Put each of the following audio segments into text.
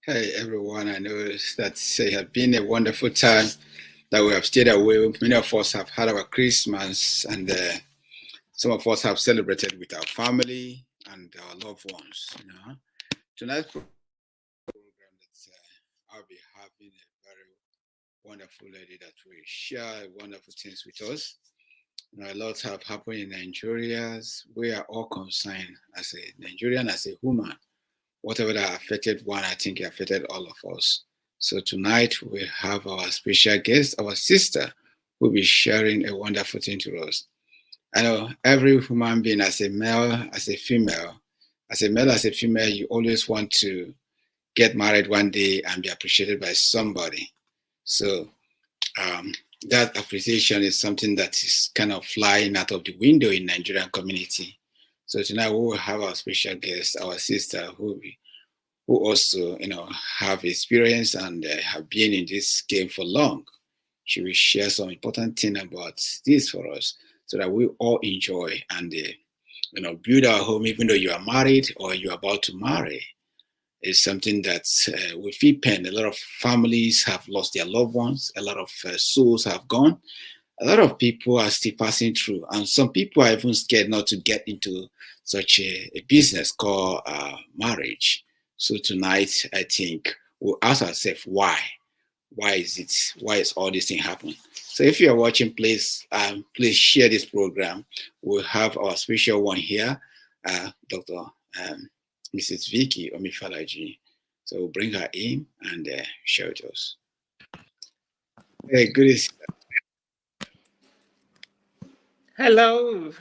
Hey everyone, I know that it has been a wonderful time that we have stayed away. Many of us have had our Christmas, and some of us have celebrated with our family and our loved ones. Tonight's program that I'll be having a very wonderful lady that will share wonderful things with us. A lot have happened in Nigeria. We are all concerned as a Nigerian, as a human. Whatever that affected one, I think it affected all of us. So tonight we have our special guest, our sister, who will be sharing a wonderful thing to us. I know every human being, as a male, as a female, as a male, as a female, you always want to get married one day and be appreciated by somebody. So um, that appreciation is something that is kind of flying out of the window in Nigerian community. So tonight we will have our special guest, our sister, who also, have experience and have been in this game for long. She will share some important thing about this for us, so that we all enjoy and, build our home, even though you are married or you're about to marry. It's something that we feel pain. A lot of families have lost their loved ones. A lot of souls have gone. A lot of people are still passing through, and some people are even scared not to get into such a business called marriage. So tonight, I think we'll ask ourselves why. Why is it? Why is all this thing happening? So if you are watching, please share this program. We'll have our special one here, Dr. Mrs. Vicky Omifolaji. So we'll bring her in and share with us. Hey, good. Hello.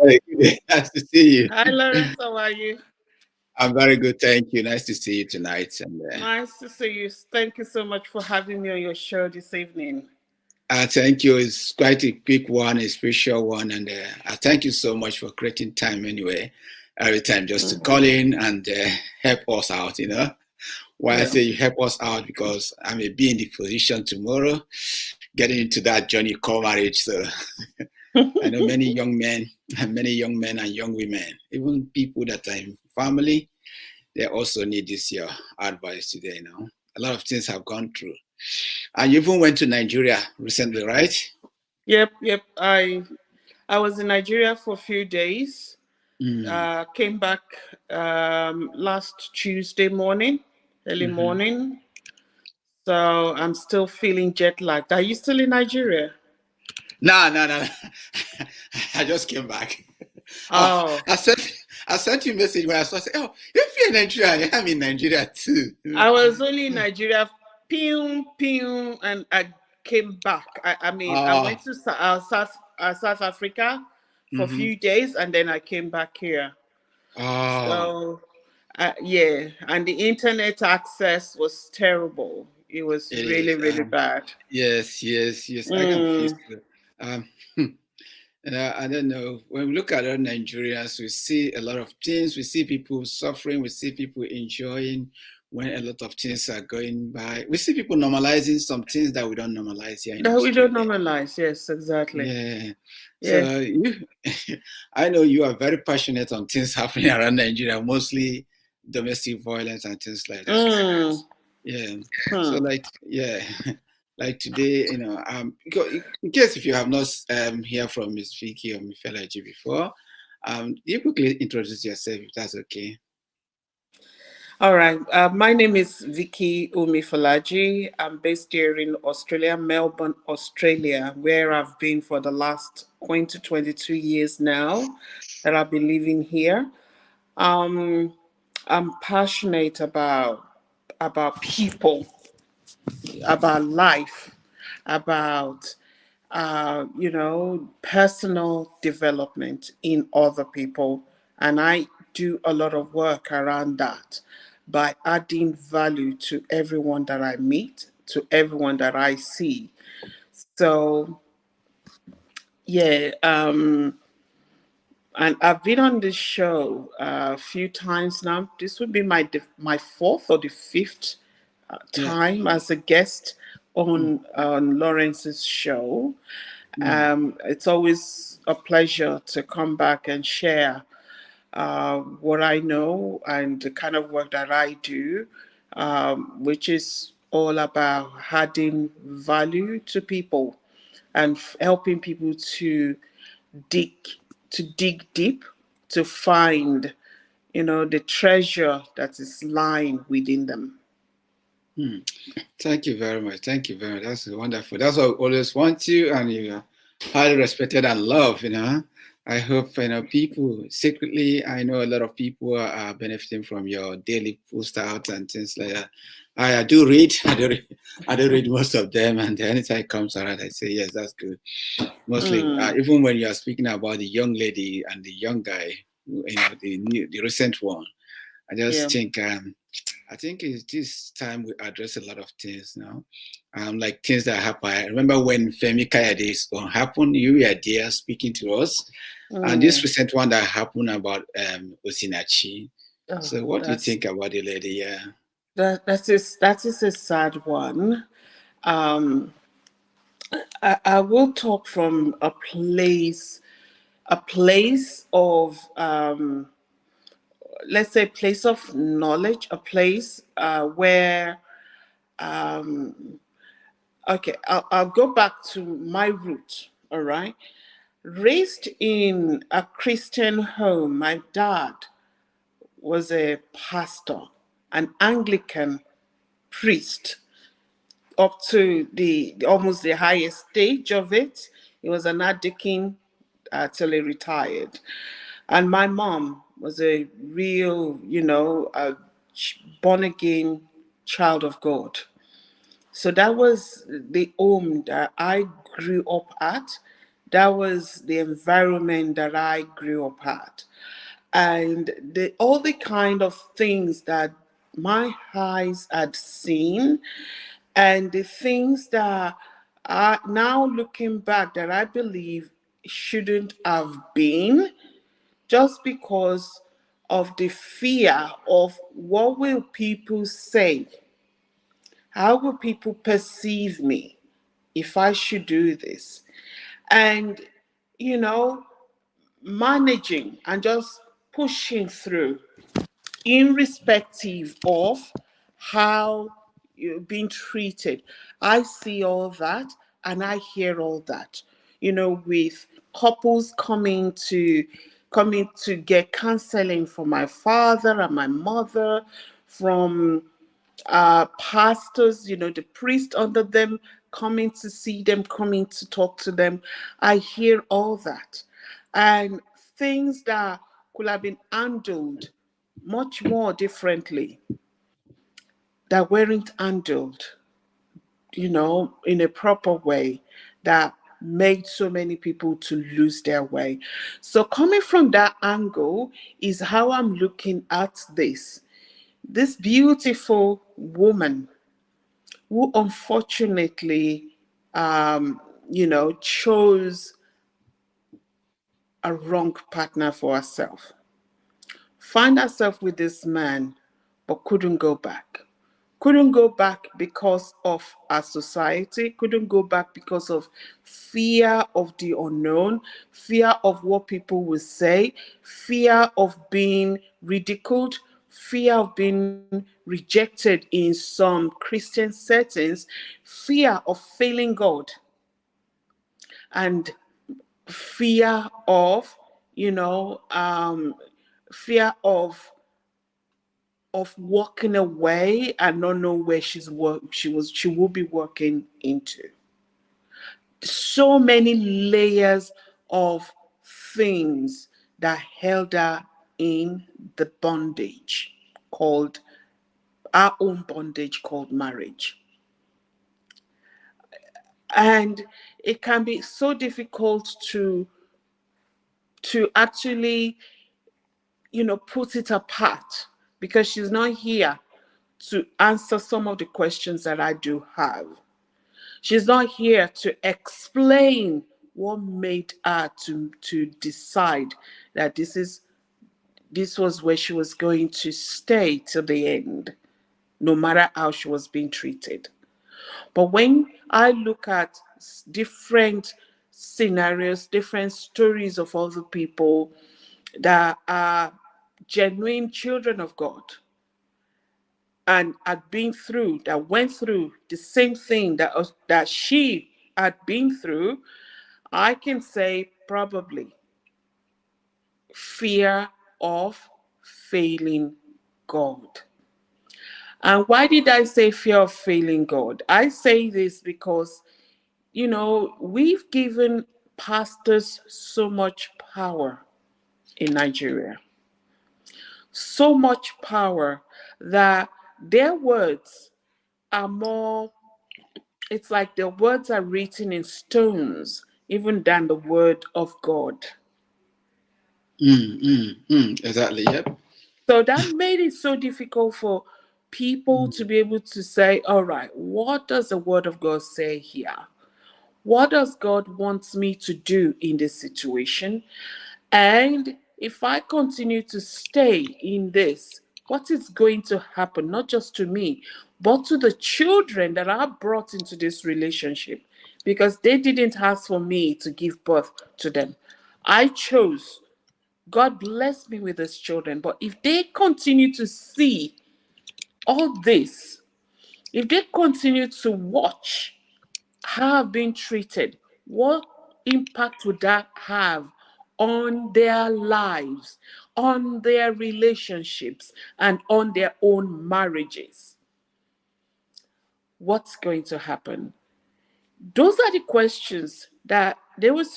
Hey, good. Nice to see Hi, you. Lawrence. How are you? I'm very good, thank you. Nice to see you tonight. And Nice to see you. Thank you so much for having me on your show this evening. thank you. It's quite a quick one, a special one, and I thank you so much for creating time anyway. Every time just to call Mhm. in and help us out. Why I Yeah. say you help us out because I may be in the position tomorrow, getting into that journey called marriage. So I know many young men and young women, even people that are in family, they also need this your advice today. A lot of things have gone through. And you even went to Nigeria recently, right? Yep. I was in Nigeria for a few days. Mm, Came back last Tuesday morning, early hmm. morning. So I'm still feeling jet lagged. Are you still in Nigeria? No, no, no. I just came back. Oh, Oh, I sent you a message when I saw. I said, "Oh, if you're in Nigeria, I'm in Nigeria too." I was only in Nigeria, pew, and I came back. I Oh, went to South Africa for a mm-hmm. few days, and then I came back here. Oh, So, yeah, and the internet access was terrible. It was it really, is. really bad. Yes. I can feel Mm. it. Um, and I don't know. When we look at our Nigerians, we see a lot of things. We see people suffering. We see people enjoying when a lot of things are going by. We see people normalizing some things that we don't normalize here in No, we don't Australia. normalize. Yes, exactly. Yeah. Yeah. So I know you are very passionate on things happening around Nigeria, mostly domestic violence and things like that. Mm. Yeah. So Hmm. yeah, like today, because in case if you have not heard from Miss Vicky or Mifelaji before, you quickly introduce yourself if that's okay. All right. My name is Vicky Omifolaji. I'm based here in Australia, Melbourne, Australia, where I've been for the last 20 to 22 years now that I've been living here. Um, I'm passionate about people, about life, about personal development in other people. And I do a lot of work around that by adding value to everyone that I meet, to everyone that I see. So, yeah, and I've been on this show a few times now. This would be my fourth or the fifth Yeah. time as a guest Mm, on Lawrence's show. mm, It's always a pleasure to come back and share what I know and the kind of work that I do which is all about adding value to people and helping people dig dig deep to find, the treasure that is lying within them. Hmm. Thank you very much. Thank you very much. That's wonderful. That's what I always want to, and you are highly respected and loved. I hope people secretly. I know a lot of people are benefiting from your daily post out and things like that. I do read. I do read most of them, and anytime it comes around, I say yes, that's good. Mostly, Mm, even when you are speaking about the young lady and the young guy, the recent one, I yeah. just think. I think it's this time we address a lot of things now, like things that happen. I remember when Femi Kayade's going happened, you were there speaking to us, and this Mm. recent one that happened about Osinachi. Oh, So, what do you think about the lady? Yeah. that is a sad one. Um, I will talk from a place of, let's say, place of knowledge, a place where, um, okay, I'll go back to my root. All right, raised in a Christian home. My dad was a pastor, an Anglican priest, up to the almost the highest stage of it. He was an deacon till he retired. And my mom was a real, born again child of God. So that was the home that I grew up at. That was the environment that I grew up at. And all the kind of things that my eyes had seen, and the things that are now looking back that I believe shouldn't have been, just because of the fear of what will people say, how will people perceive me if I should do this, and you know managing and just pushing through, irrespective of how you're being treated. I see all that and I hear all that. With couples coming to get counseling from my father and my mother, from pastors, the priest under them coming to see them, coming to talk to them. I hear all that. And things that could have been handled much more differently, that weren't handled, in a proper way, that made so many people to lose their way. So coming from that angle is how I'm looking at this beautiful woman who unfortunately, chose a wrong partner for herself. Find herself with this man, but couldn't go back. Couldn't go back because of our society, couldn't go back because of fear of the unknown, fear of what people will say, fear of being ridiculed, fear of being rejected in some Christian settings, fear of failing God, and fear of, you know, um, fear of walking away and not know where she will be walking into. So many layers of things that held her in the bondage called our own bondage called marriage. And it can be so difficult to actually, put it apart, because she's not here to answer some of the questions that I do have. She's not here to explain what made her to decide that this was where she was going to stay till the end, no matter how she was being treated. But when I look at different scenarios, different stories of other people that are genuine children of God, and had been through, that went through the same thing that she had been through, I can say probably fear of failing God. And why did I say fear of failing God? I say this because, we've given pastors so much power in Nigeria, so much power that their words are more, it's like their words are written in stones, even than the word of God. Exactly. Yep. So that made it so difficult for people to be able to say, all right, what does the word of God say here? What does God want me to do in this situation? And if I continue to stay in this, what is going to happen, not just to me, but to the children that are brought into this relationship? Because they didn't ask for me to give birth to them. I chose. God bless me with these children. But if they continue to see all this, if they continue to watch how I've been treated, what impact would that have on their lives, on their relationships, and on their own marriages? What's going to happen? Those are the questions that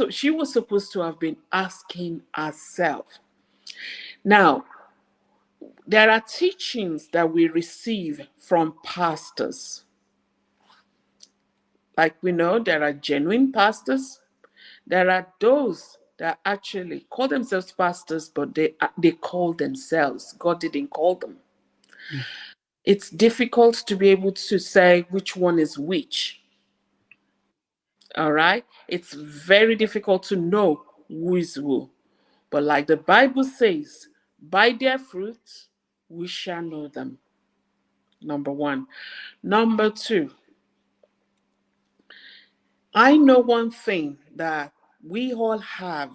she was supposed to have been asking herself. Now, there are teachings that we receive from pastors. Like we know, there are genuine pastors. There are those that actually call themselves pastors, but they call themselves. God didn't call them. It's difficult to be able to say which one is which. All right? It's very difficult to know who is who. But like the Bible says, by their fruits we shall know them. Number one. Number two, I know one thing, that we all have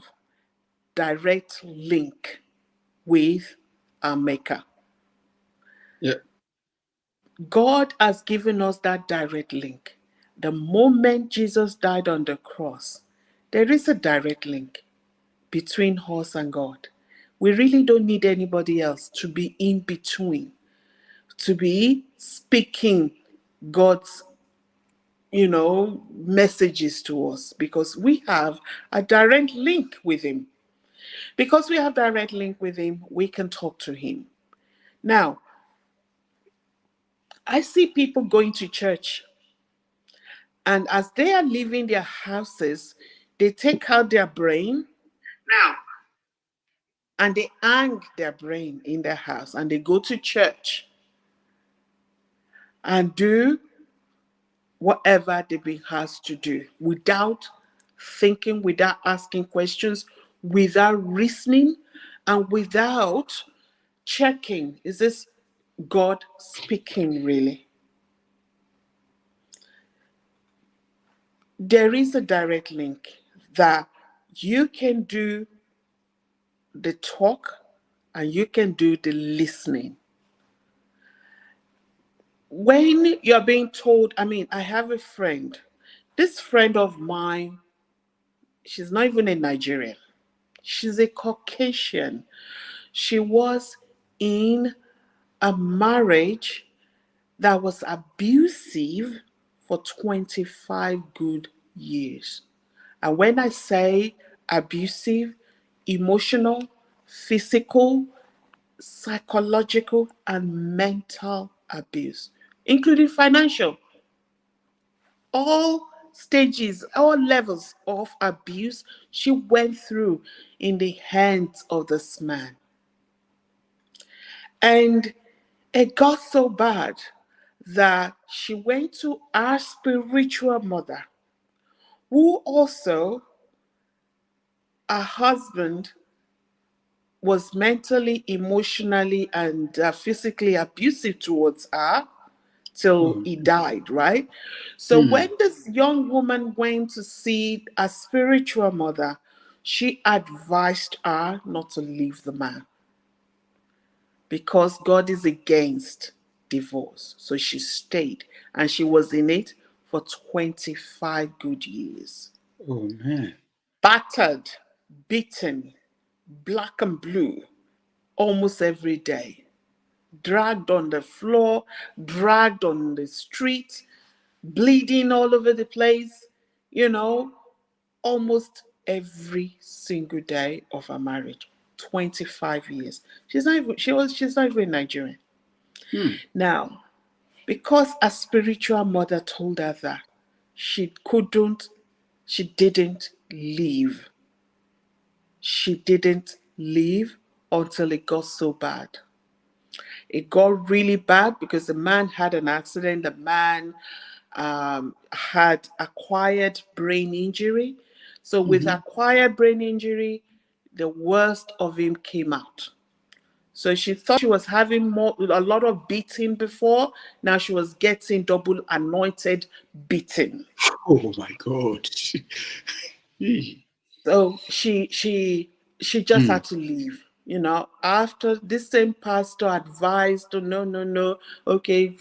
direct link with our maker. Yep. God has given us that direct link. The moment Jesus died on the cross, there is a direct link between us and God. We really don't need anybody else to be in between, to be speaking God's, messages to us, because we have a direct link with him. Because we have direct link with him, we can talk to him. Now, I see people going to church, and as they are leaving their houses, they take out their brain Now. and they hang their brain in their house, and they go to church and do whatever they've been asked to do without thinking, without asking questions, without reasoning, and without checking, is this God speaking really? There is a direct link that you can do the talk and you can do the listening. When you're being told, I have a friend. This friend of mine, she's not even a Nigerian. She's a Caucasian. She was in a marriage that was abusive for 25 good years. And when I say abusive, emotional, physical, psychological, and mental abuse, including financial, all stages, all levels of abuse she went through in the hands of this man. And it got so bad that she went to our spiritual mother, who also, her husband was mentally, emotionally, and physically abusive towards her till Oh. he died, right? So when this young woman went to see a spiritual mother, she advised her not to leave the man because God is against divorce. So she stayed, and she was in it for 25 good years. Oh man. Battered, beaten, black and blue almost every day. Dragged on the floor, dragged on the street, bleeding all over the place, you know, almost every single day of her marriage. 25 years. She's not even Nigerian. Hmm. Now, because a spiritual mother told her that she couldn't, she didn't leave. She didn't leave until it got so bad. It got really bad because the man had an accident. The man had acquired brain injury. So, with Mm-hmm. acquired brain injury, the worst of him came out. So she thought she was having a lot of beating before. Now she was getting double anointed beating. Oh my God. Hey. So she just Hmm. had to leave. After this same pastor advised, oh, no, no, no, okay,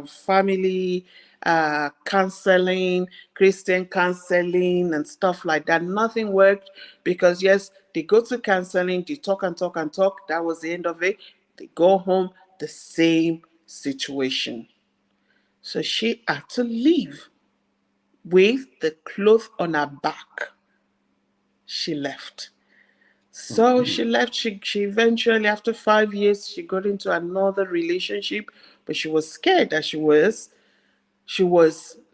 family counseling, Christian counseling, and stuff like that. Nothing worked because, yes, they go to counseling, they talk and talk and talk. That was the end of it. They go home, the same situation. So she had to leave with the cloth on her back. She left. Oh So man. she left. She eventually, after 5 years, she got into another relationship, but she was scared that she was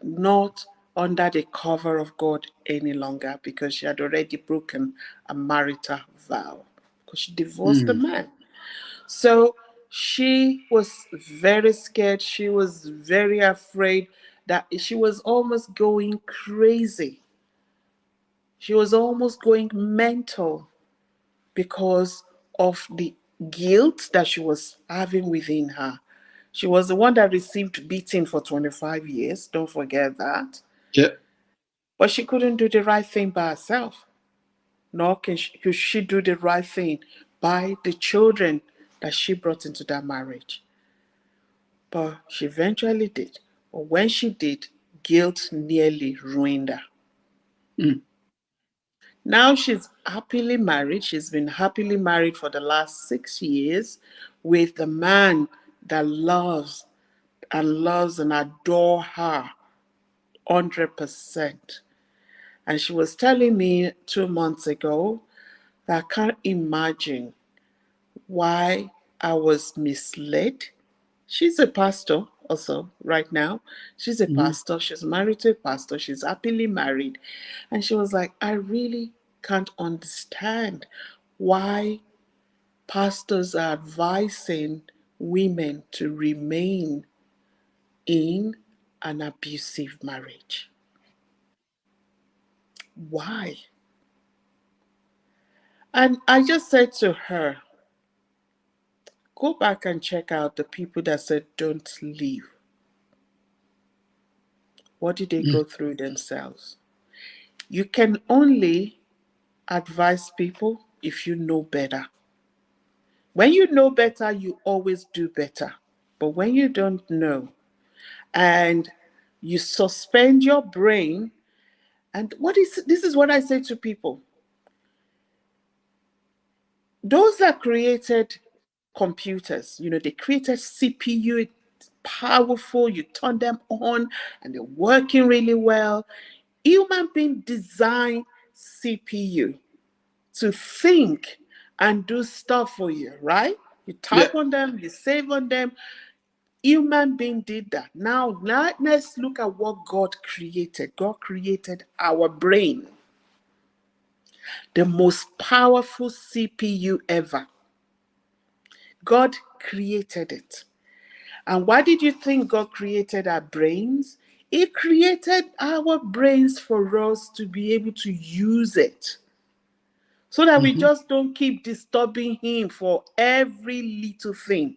not under the cover of God any longer because she had already broken a marital vow because she divorced the Hmm. man. So she was very scared. She was very afraid that she was almost going crazy. She was almost going mental because of the guilt that she was having within her. She was the one that received beating for 25 years, don't forget that. Yeah. But she couldn't do the right thing by herself, nor could she do the right thing by the children that she brought into that marriage. But she eventually did. But when she did, guilt nearly ruined her. Hmm. Now she's happily married. She's been happily married for the last 6 years with the man that loves and adore her 100%. And she was telling me 2 months ago that I can't imagine why I was misled. She's a pastor also right now. She's a Mm-hmm. pastor. She's married to a pastor. She's happily married. And she was like, I really can't understand why pastors are advising women to remain in an abusive marriage. Why? And I just said to her, go back and check out the people that said don't leave. What did they go through themselves? You can only advise people if you know better. When you know better, you always do better. But when you don't know and you suspend your brain, and this is what I say to people. Those that created computers, they created CPU, powerful, you turn them on and they're working really well. Human being designed CPU to think and do stuff for you, right? You Yeah. type on them, you save on them. Human being did that. Now let's look at what God created. God created our brain, the most powerful CPU ever. God created it. And why did you think God created our brains? He created our brains for us to be able to use it so that we Mm-hmm. just don't keep disturbing Him for every little thing.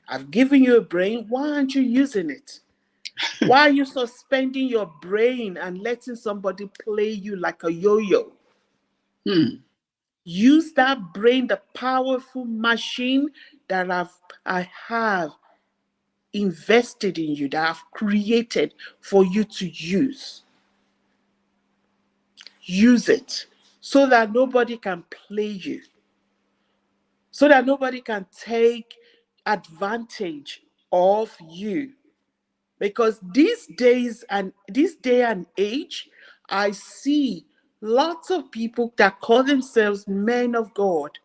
I've given you a brain. Why aren't you using it? Why are you suspending your brain and letting somebody play you like a yo yo? Hmm. Use that brain, the powerful machine. that I have invested in you, that I've created for you to use. Use it so that nobody can play you, so that nobody can take advantage of you. Because these days and this day and age, I see lots of people that call themselves men of God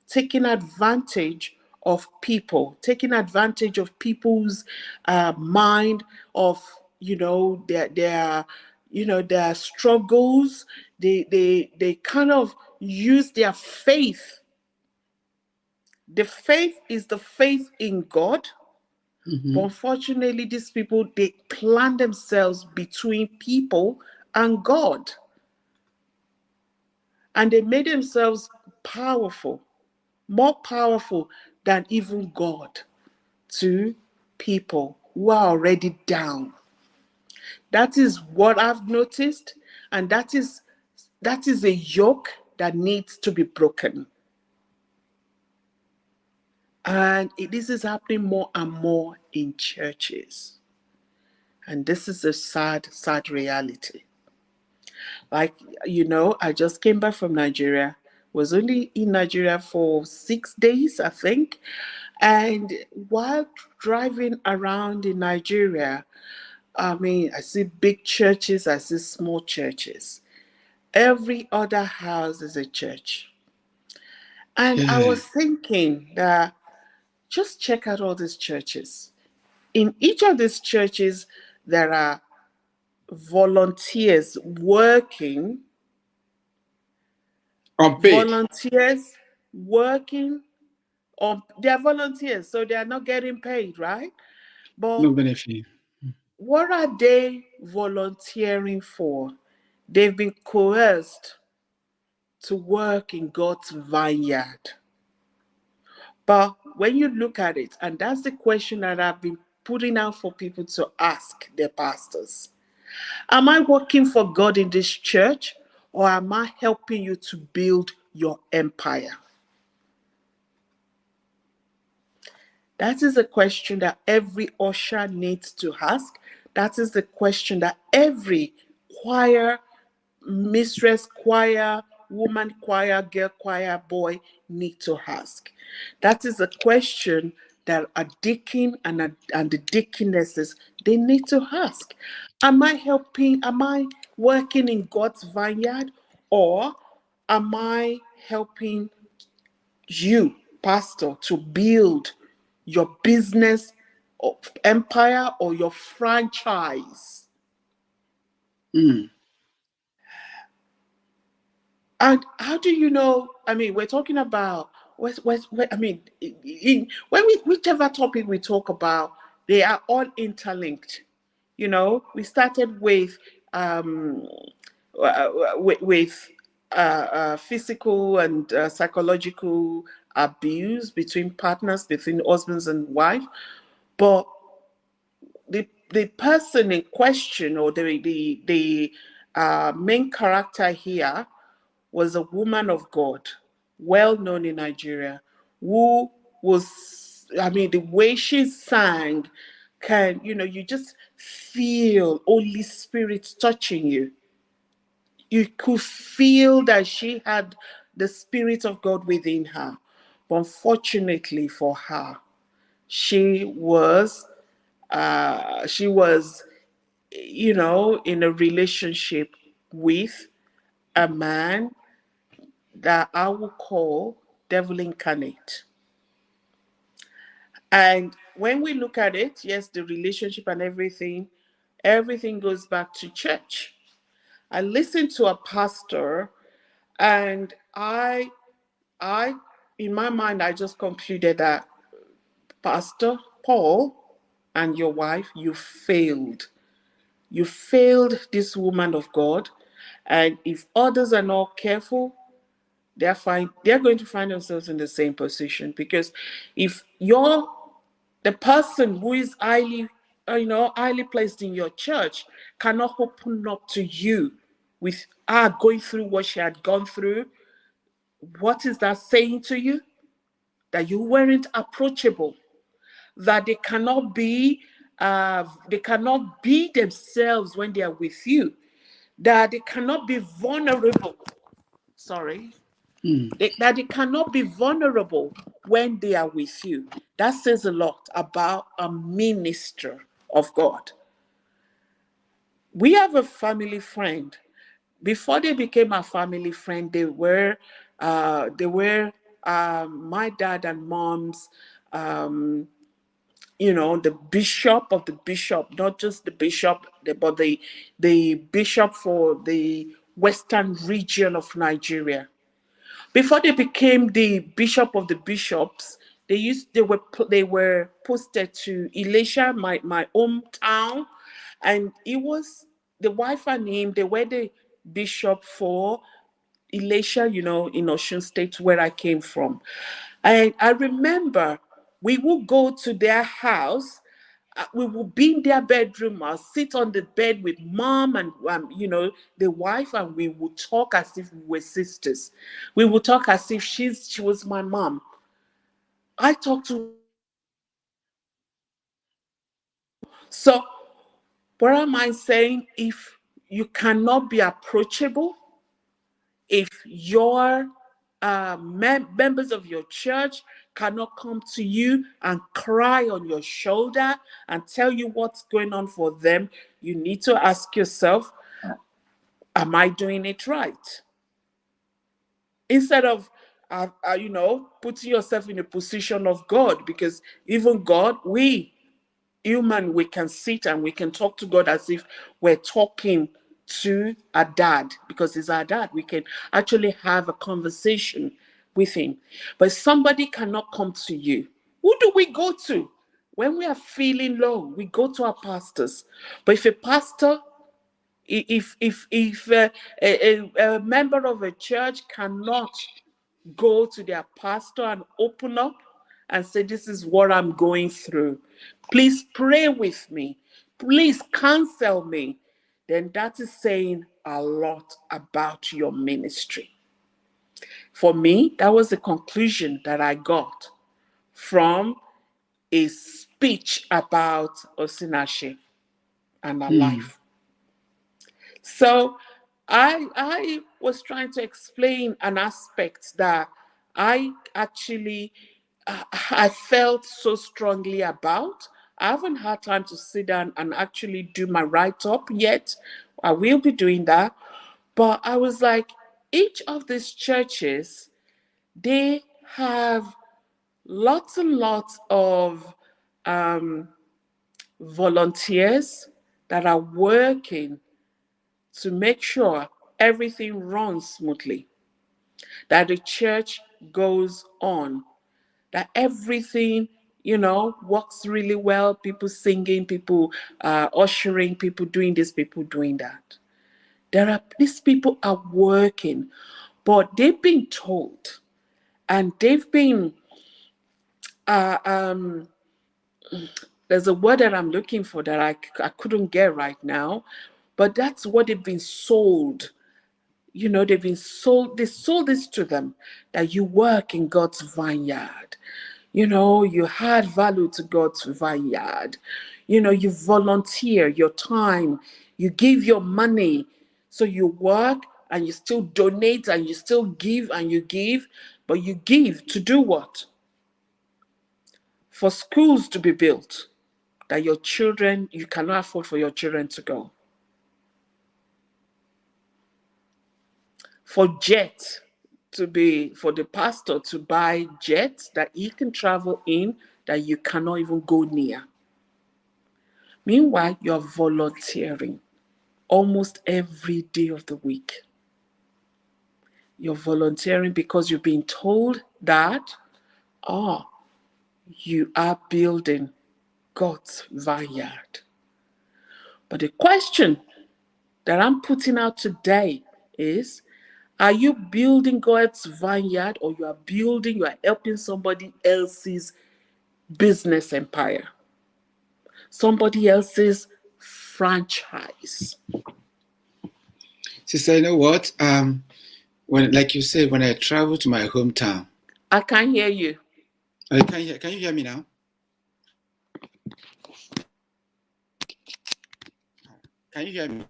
taking advantage of people, taking advantage of people's mind, of their struggles. They kind of use their faith. The faith is the faith in God. But unfortunately, these people, they plant themselves between people and God. And they made themselves powerful, more powerful than even God, to people who are already down. That is what I've noticed, and that is a yoke that needs to be broken. And this is happening more and more in churches. And this is a sad, sad reality. Like, I just came back from Nigeria, was only in Nigeria for 6 days, I think. And while driving around in Nigeria, I mean, I see big churches, I see small churches. Every other house is a church. And I Yeah. was thinking that just check out all these churches. In each of these churches, there are volunteers working, Unpaid. volunteers working on, they're volunteers, so they are not getting paid, right? But No benefit. what are they volunteering for? They've been coerced to work in God's vineyard. But when you look at it, and that's the question that I've been putting out for people to ask their pastors: am I working for God in this church, or am I helping you to build your empire? That is a question that every usher needs to ask. That is the question that every choir mistress, choir woman, choir girl, choir boy need to ask. That is a question that a deacon and the deaconesses, they need to ask. Am I helping? Am I working in God's vineyard, or am I helping you, pastor, to build your business or empire or your franchise? Mm. And how do you know? I mean, we're talking about I mean, whichever topic we talk about, they are all interlinked. We started with um, with physical and psychological abuse between partners, between husbands and wife, but the person in question, or the main character here, was a woman of God, well known in Nigeria, who was, I mean, the way she sang, you just feel Holy Spirit touching you. You could feel that she had the Spirit of God within her. But unfortunately for her, she was, in a relationship with a man that I would call devil incarnate. And when we look at it, yes, the relationship and everything goes back to church. I listened to a pastor, and I in my mind, I just concluded that, Pastor Paul and your wife, you failed. You failed this woman of God. And if others are not careful, they're going to find themselves in the same position. Because if you're the person who is highly placed in your church, cannot open up to you with her going through what she had gone through, what is that saying to you? that you weren't approachable, that they cannot be themselves when they are with you, that they cannot be vulnerable. Sorry. That they cannot be vulnerable when they are with you. That says a lot about a minister of God. We have a family friend. Before they became a family friend, they were my dad and mom's, the bishop of the bishop, not just the bishop, but the bishop for the western region of Nigeria. Before they became the bishop of the bishops, they were posted to Elisha, my hometown, and it was the wife and him. They were the bishop for Elisha, in Osun State, where I came from. And I remember we would go to their house. We would be in their bedroom. I'll sit on the bed with mom and the wife, and we would talk as if we were sisters. We would talk as if she was my mom. I talked to her as if she was my mom. So, what am I saying? If you cannot be approachable, if your members of your church cannot come to you and cry on your shoulder and tell you what's going on for them, you need to ask yourself, am I doing it right? Instead of putting yourself in a position of God, because even God, we human, we can sit and we can talk to God as if we're talking to a dad, because he's our dad. We can actually have a conversation with him. But somebody cannot come to you. Who do we go to? When we are feeling low, we go to our pastors. But if a pastor, if a member of a church cannot go to their pastor and open up and say, this is what I'm going through, please pray with me, please counsel me, then that is saying a lot about your ministry. For me, that was the conclusion that I got from a speech about Osinachi and her life. So I was trying to explain an aspect that I actually I felt so strongly about. I haven't had time to sit down and actually do my write-up yet. I will be doing that. But I was like, each of these churches, they have lots and lots of volunteers that are working to make sure everything runs smoothly, that the church goes on, that everything, works really well. People singing, people ushering, people doing this, people doing that. These people are working, but they've been told, and they've been, there's a word that I'm looking for that I couldn't get right now, but that's what they've been sold. They sold this to them, that you work in God's vineyard. You add value to God's vineyard. You volunteer your time, you give your money. So you work and you still donate and you still give and you give, but you give to do what? For schools to be built, that you cannot afford for your children to go. For the pastor to buy jets that he can travel in, that you cannot even go near. Meanwhile, you're volunteering almost every day of the week. You're volunteering because you've been told that, you are building God's vineyard. But the question that I'm putting out today is, are you building God's vineyard, or you are helping somebody else's business empire? Somebody else's franchise? Sister, you know what? Like you said, when I travel to my hometown, I can't hear you. Can you hear me now? Can you hear me?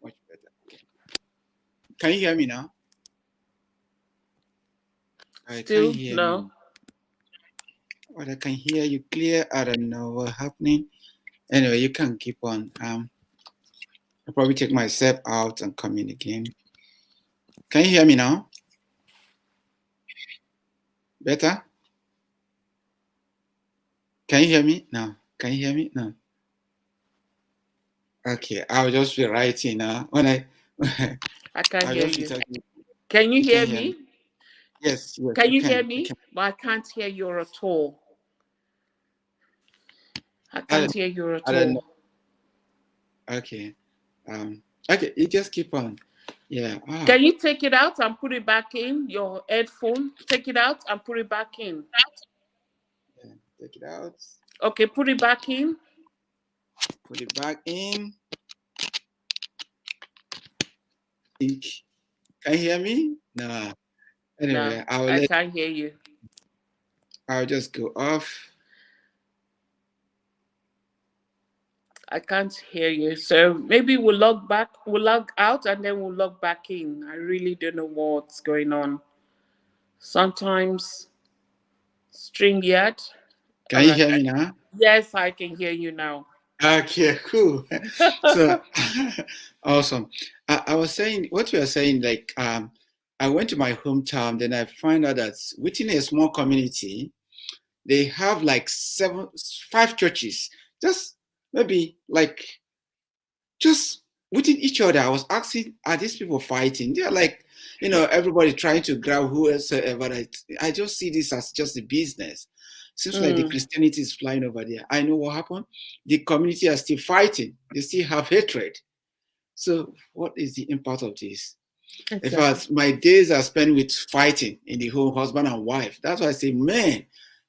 Much better. Okay. Can you hear me now? I can't Still hear me. no. But I can hear you clear. I don't know what's happening. Anyway, you can keep on. I'll probably take myself out and come in again. Can you hear me now? Better? Can you hear me? No. Can you hear me? No. Okay, I'll just be writing now. When I I can't I'll hear just be you. talking. Can you You can hear hear me? me? Yes, yes, Can you you hear can. You me? can. But I can't hear you at all. I I can't don't hear you at I don't know. all. Okay. Okay, you just keep on. Yeah. Can you take it out and put it back in? Your headphone, take it out and put it back in. Yeah. Take it out. Okay, put it back in. Put it back in. Think. Can you hear me? No. Anyway, No, I can't hear you. I'll just go off. I can't hear you. So maybe we'll log out and then we'll log back in. I really don't know what's going on. Sometimes StreamYard. Can All you right. hear me now? Yes, I can hear you now. Okay, cool. So awesome. I was saying what you are saying, like I went to my hometown, then I find out that within a small community, they have like five churches. Just maybe like just within each other. I was asking, are these people fighting? They're like, everybody trying to grab whoever. I just see this as just a business. Seems like the Mm, Christianity is flying over there. I know what happened. The community are still fighting. They still have hatred. So what is the impact of this? In exactly. fact, my days are spent with fighting in the home, husband and wife. That's why I say, man,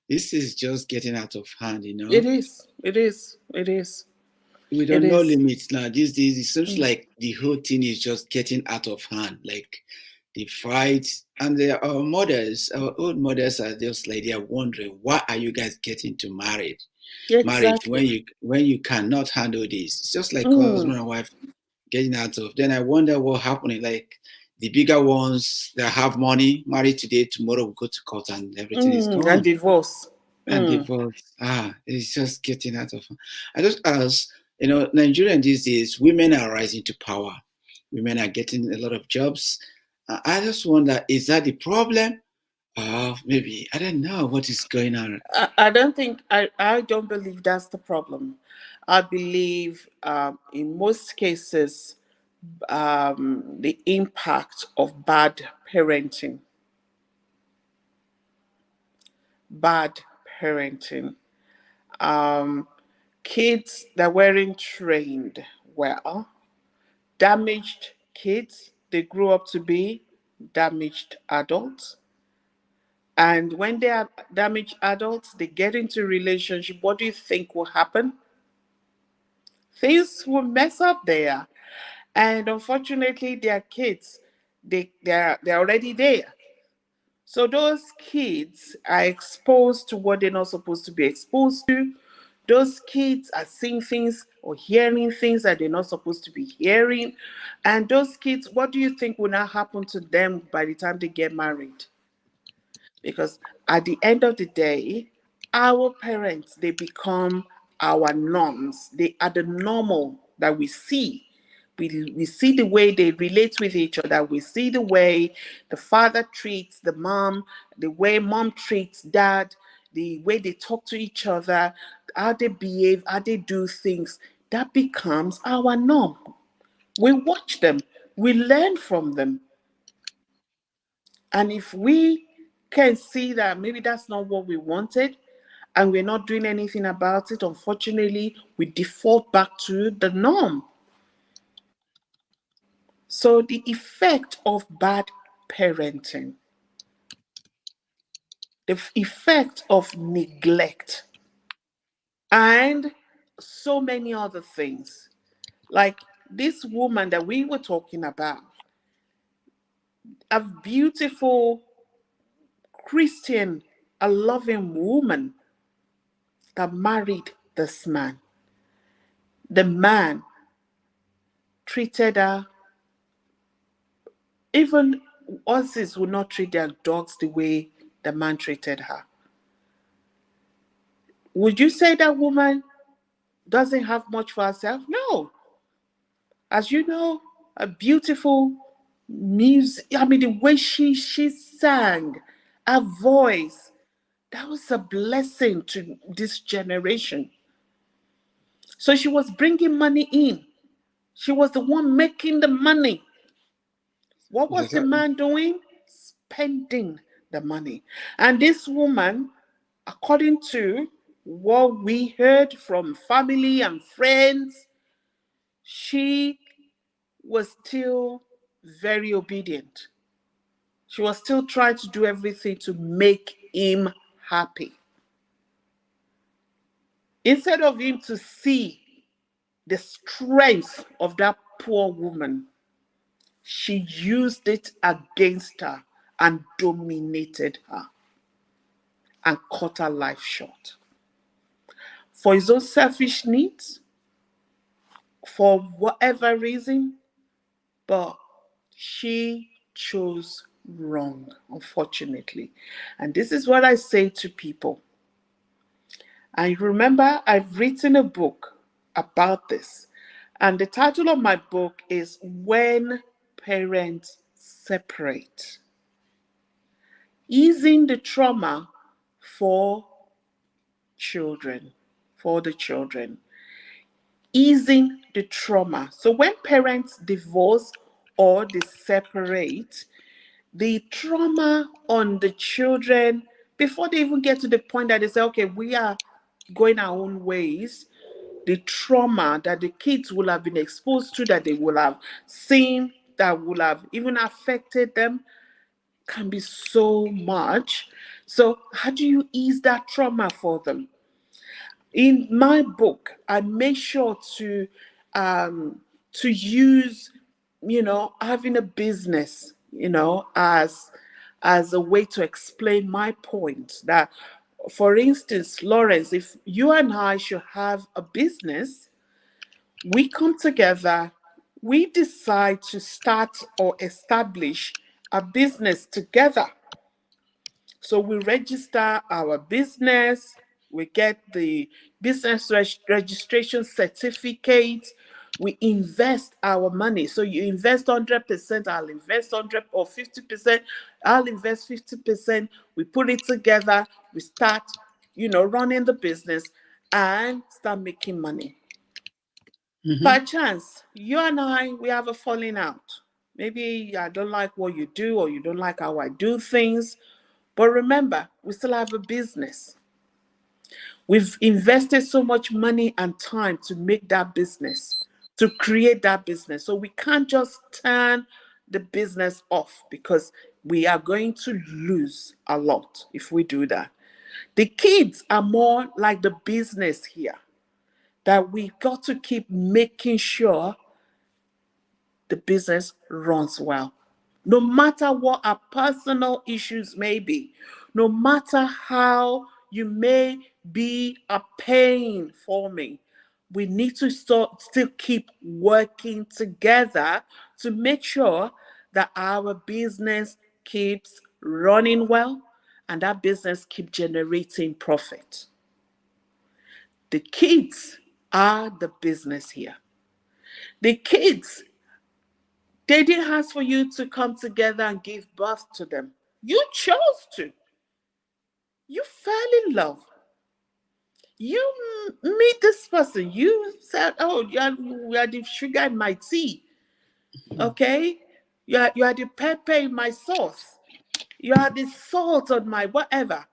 this is just getting out of hand. It is. It is. It is. We It don't know is. limits now. These days, it seems Mm, like the whole thing is just getting out of hand. Like the fights, and our mothers, our old mothers are just like they are wondering, why are you guys getting to marriage exactly. when you cannot handle this? It's just like Mm, husband and wife getting out of. Then I wonder what happening. Like the bigger ones that have money, married today, tomorrow will go to court and everything is and gone. divorce. And Mm. divorce. It's just getting out of hand. I just ask, Nigerian these days, women are rising to power. Women are getting a lot of jobs. I just wonder, is that the problem? Maybe, I don't know what is going on. I don't think I don't believe that's the problem. I believe in most cases the impact of parenting, bad parenting. Um, Kids that weren't trained well, damaged kids. They grew up to be damaged adults. And when they are damaged adults, they get into a relationship. What do you think will happen? Things will mess up there. And unfortunately, their kids, they're already there. So those kids are exposed to what they're not supposed to be exposed to. Those kids are seeing things or hearing things that they're not supposed to be hearing. And those kids, what do you think will now happen to them by the time they get married? Because at the end of the day, our parents, they become our norms. They are the normal that we see. We see the way they relate with each other. We see the way the father treats the mom, the way mom treats dad, the way they talk to each other, how they behave, how they do things. That becomes our norm. We watch them, we learn from them. And if we can see that maybe that's not what we wanted and we're not doing anything about it, unfortunately, we default back to the norm. So, the effect of bad parenting, the effect of neglect, and so many other things. Like this woman that we were talking about, a beautiful Christian, a loving woman that married this man. The man treated her, even horses would not treat their dogs the way the man treated her. Would you say that woman doesn't have much for herself? No. As you know, a beautiful music, I mean, the way she sang, her voice, that was a blessing to this generation. So she was bringing money in. She was the one making the money. What was the Exactly. man doing? Spending the money. And this woman, according to what we heard from family and friends, she was still very obedient. She was still trying to do everything to make him happy. Instead of him to see the strength of that poor woman, she used it against her and dominated her and cut her life short. For his own selfish needs, for whatever reason, but she chose wrong, unfortunately. And this is what I say to people. I remember I've written a book about this, and the title of my book is When Parents Separate, Easing the Trauma for Children, for the children. Easing the trauma. So when parents divorce or they separate, the trauma on the children, before they even get to the point that they say, okay, we are going our own ways, the trauma that the kids will have been exposed to, that they will have seen, that will have even affected them, can be so much. So how do you ease that trauma for them? In my book, I make sure to use, having a business, as a way to explain my point. That, for instance, Lawrence, if you and I should have a business, we come together, we decide to start or establish a business together. So we register our business, we get the business registration certificate, we invest our money. So you invest 100%, I'll invest 100 or 50%, I'll invest 50%. We put it together, we start, running the business and start making money. By Mm-hmm. chance, you and I, we have a falling out. Maybe I don't like what you do or you don't like how I do things. But remember, we still have a business. We've invested so much money and time to make that business, to create that business. So we can't just turn the business off, because we are going to lose a lot if we do that. The kids are more like the business here, that we've got to keep making sure the business runs well. No matter what our personal issues may be, no matter how you may be a pain for me, we need to still keep working together to make sure that our business keeps running well and that business keeps generating profit. The kids are the business here. The kids, they didn't ask for you to come together and give birth to them. You chose to. You fell in love. You meet this person. You said, oh, you are the sugar in my tea. Okay? You are the pepper in my sauce. You are the salt on my whatever.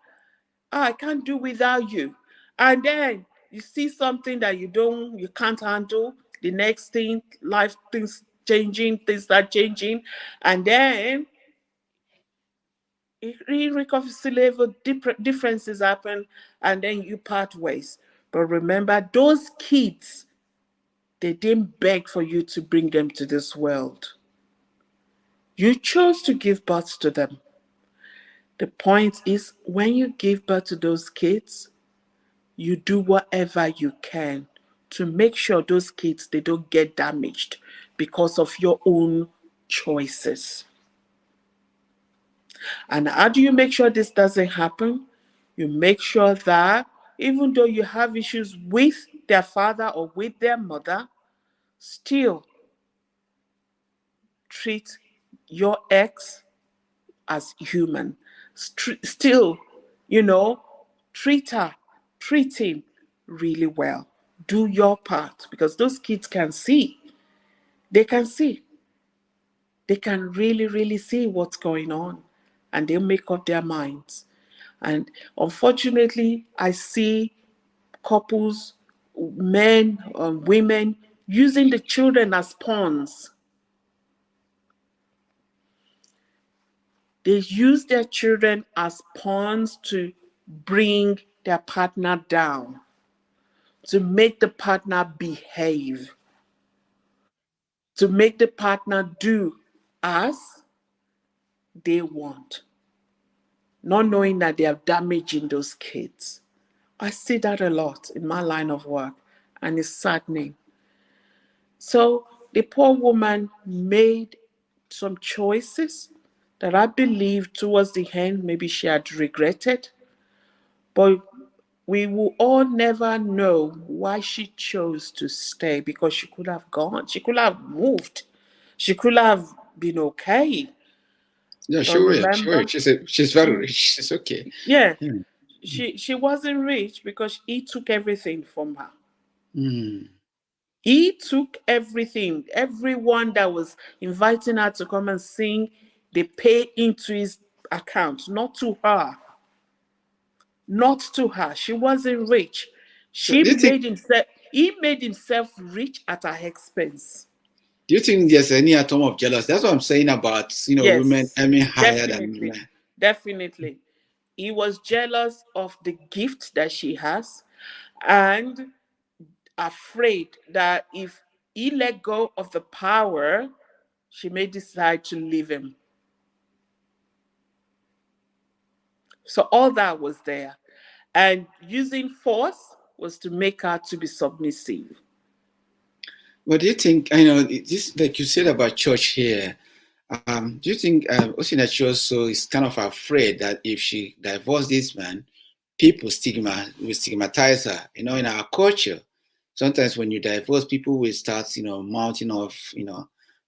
Oh, I can't do without you. And then you see something that you can't handle. The next thing, life things changing, things start changing. And then irreconcilable differences happen, and then you part ways. But remember, those kids, they didn't beg for you to bring them to this world. You chose to give birth to them. The point is, when you give birth to those kids, you do whatever you can to make sure those kids, they don't get damaged because of your own choices. And how do you make sure this doesn't happen? You make sure that even though you have issues with their father or with their mother, still treat your ex as human. Still, you know, treat her, treat him really well. Do your part, because those kids can see. They can see. They can really, really see what's going on, and they'll make up their minds. And unfortunately, I see couples, men, women, using the children as pawns. They use their children as pawns to bring their partner down, to make the partner behave, to make the partner do as they want, not knowing that they are damaging those kids. I see that a lot in my line of work, and it's saddening. So the poor woman made some choices that I believe towards the end maybe she had regretted, but we will all never know why she chose to stay, because she could have gone, she could have moved, she could have been okay. Yeah, But sure, sure. remember, She's very rich. She's okay. yeah, Hmm. she wasn't rich because he took everything from her. Hmm. He took everything. Everyone that was inviting her to come and sing, they pay into his account, not to her. Not to her. She wasn't rich. So do you think He made himself rich at her expense. there's any atom of jealousy? That's what I'm saying about women Yes, aiming higher than definitely. men. Definitely. He was jealous of the gift that she has, and afraid that if he let go of the power, she may decide to leave him. So all that was there. And using force was to make her to be submissive. What do you think? This, like you said about church here. Do you think Osinachi also is kind of afraid that if she divorced this man, people will stigmatize her? In our culture, sometimes when you divorce, people will start, mounting off,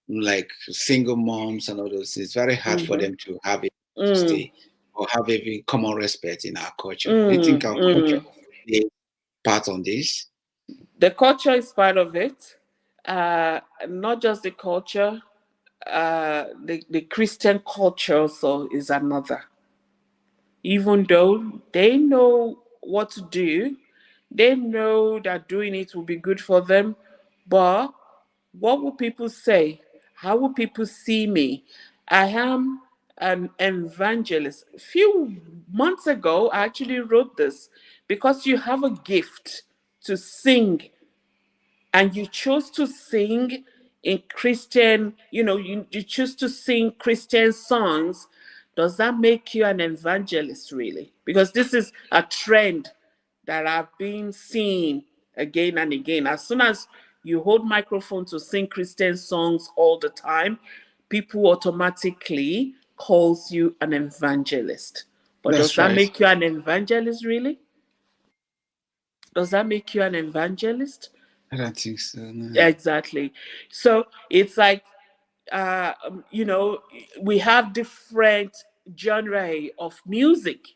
like single moms and all those. It's very hard for Mm-hmm. them to have it to Mm, stay or have a common respect in our culture. Do you think mm, our culture mm. plays part on this? The culture is part of it. Not just the culture, the Christian culture also is another. Even though they know what to do, they know that doing it will be good for them, but what will people say? How will people see me? I am an evangelist. A few months ago, I actually wrote this because you have a gift to sing, and you chose to sing in Christian, you choose to sing Christian songs, does that make you an evangelist really? Because this is a trend that I've been seeing again and again. As soon as you hold microphone to sing Christian songs all the time, people automatically calls you an evangelist. But does That's that right. make you an evangelist really? Does that make you an evangelist? I don't think so. No. Exactly. So it's like, you know, we have different genre of music.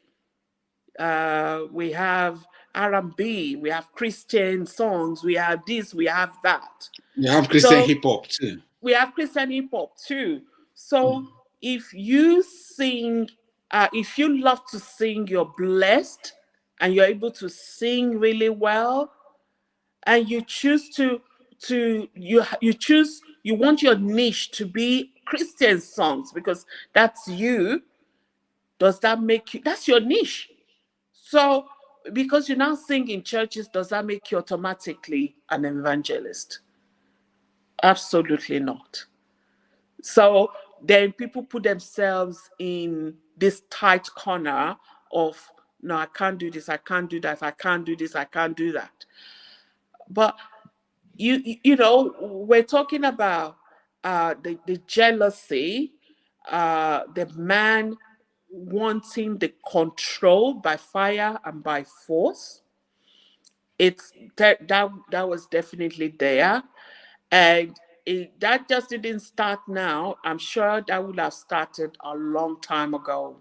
We have R&B, we have Christian songs, we have this, we have that. You have Christian So hip hop too. we have Christian hip hop too. So Mm. if you sing, if you love to sing, you're blessed, and you're able to sing really well, and you choose you want your niche to be Christian songs because that's you. Does that make you, that's your niche? So because you now sing in churches, does that make you automatically an evangelist? Absolutely not. So then people put themselves in this tight corner of, no, I can't do this, I can't do that, I can't do this, I can't do that. But you know, we're talking about the jealousy, the man wanting the control by fire and by force. It's that was definitely there, and that just didn't start now. I'm sure that would have started a long time ago.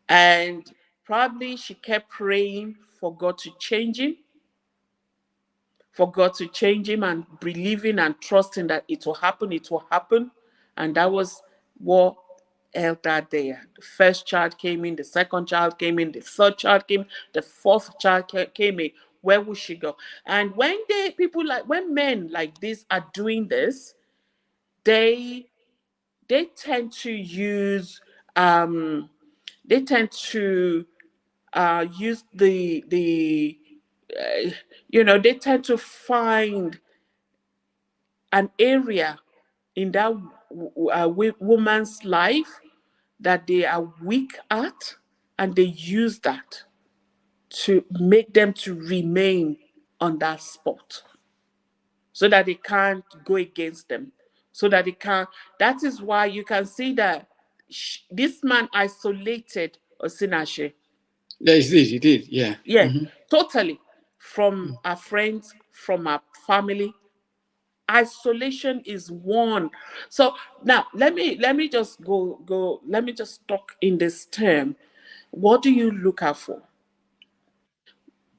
And probably she kept praying for God to change him, for God to change him, and believing and trusting that it will happen, it will happen. And that was what held her there. The first child came in, the second child came in, the third child came, the fourth child came in. Where would she go? And when when men like this are doing this, they they tend to use um they tend to use the they tend to find an area in that woman's life that they are weak at, and they use that to make them to remain on that spot, so that they can't go against them, so that they can't. That is why you can see that this man isolated Osinache. Yeah, it did. Yeah. Yeah, Mm-hmm. totally, from our friends, from our family. Isolation is one. So now let me just let me just talk in this term. What do you look out for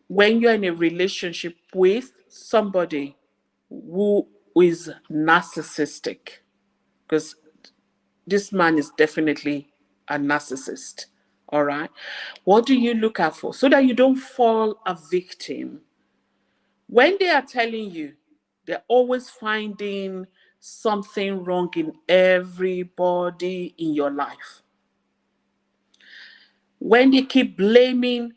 when you're in a relationship with somebody who is narcissistic? Because this man is definitely a narcissist. All right. What do you look out for so that you don't fall a victim? When they are telling you, they're always finding something wrong in everybody in your life. When they keep blaming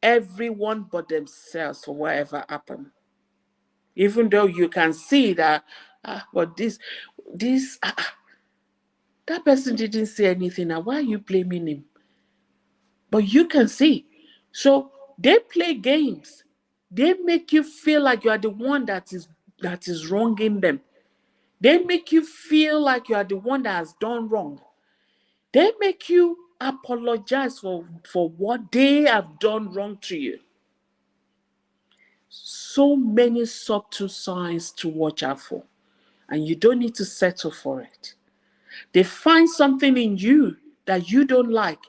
everyone but themselves for whatever happened, even though you can see that, but this, that person didn't say anything. Now, why are you blaming him? But you can see. So they play games. They make you feel like you are the one that is wronging them. They make you feel like you are the one that has done wrong. They make you apologize for what they have done wrong to you. So many subtle signs to watch out for. And you don't need to settle for it. They find something in you that you don't like,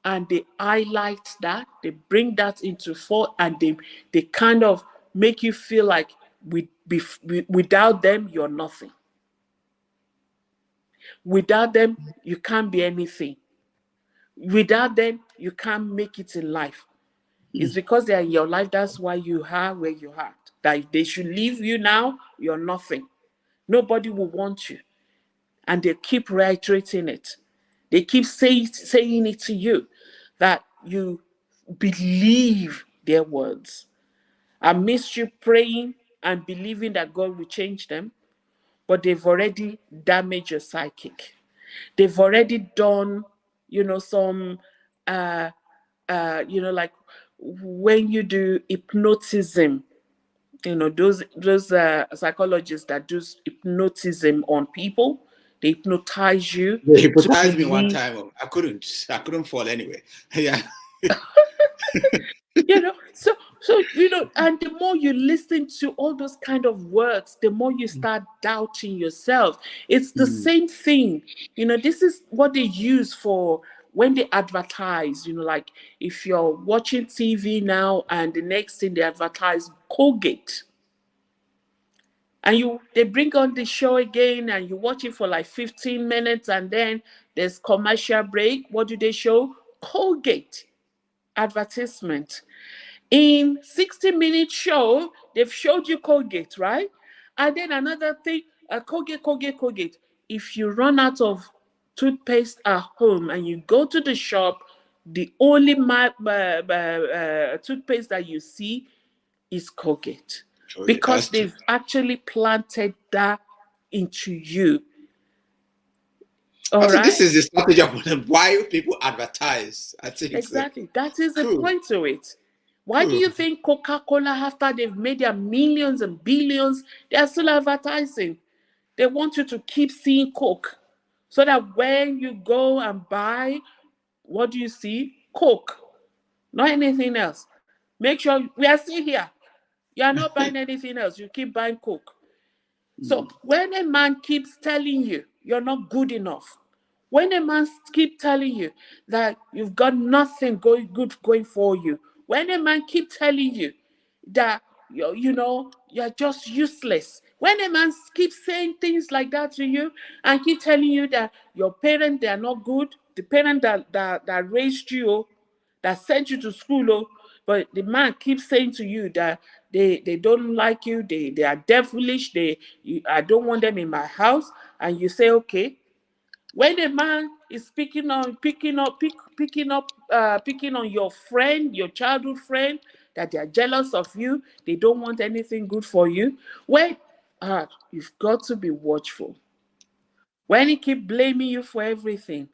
and they highlight that, they bring that into fore, and they kind of make you feel like without them, you're nothing. Without them, you can't be anything. Without them, you can't make it in life. It's because they are in your life. That's why you are where you are. That if they should leave you now, you're nothing. Nobody will want you. And they keep reiterating it. They keep saying it to you, that you believe their words. Amidst you praying and believing that God will change them, but they've already damaged your psychic. They've already done, some, like when you do hypnotism, those psychologists that do hypnotism on people, they hypnotize you They to hypnotized me one believe. time. I couldn't fall anyway. Yeah. So and the more you listen to all those kind of words, the more you start doubting yourself. It's the Mm. same thing. This is what they use for when they advertise. Like if you're watching TV now and the next thing they advertise Colgate, and they bring on the show again, and you watch it for like 15 minutes, and then there's commercial break. What do they show? Colgate advertisement. In 60-minute show, they've showed you Colgate, right? And then another thing, Colgate. If you run out of toothpaste at home and you go to the shop, the only toothpaste that you see is Colgate, Oh, yeah, because that's true. they've actually planted that into you. All Also, right. this is the strategy of why people advertise. I think so. Exactly. That is the Cool. point to it. Why do Cool. you think Coca-Cola, after they've made their millions and billions, they are still advertising? They want you to keep seeing Coke. So that when you go and buy, what do you see? Coke, not anything else. Make sure we are still here. You are not buying anything else. You keep buying Coke. So when a man keeps telling you you're not good enough, when a man keep telling you that you've got nothing good going for you, when a man keep telling you that you're just useless, when a man keeps saying things like that to you and keep telling you that your parents they are not good, the parent that raised you, that sent you to school, but the man keeps saying to you that they don't like you, they are devilish, I don't want them in my house, and you say okay. When a man is picking on your friend, your childhood friend, that they are jealous of you, they don't want anything good for you. When you've got to be watchful. When he keep blaming you for everything,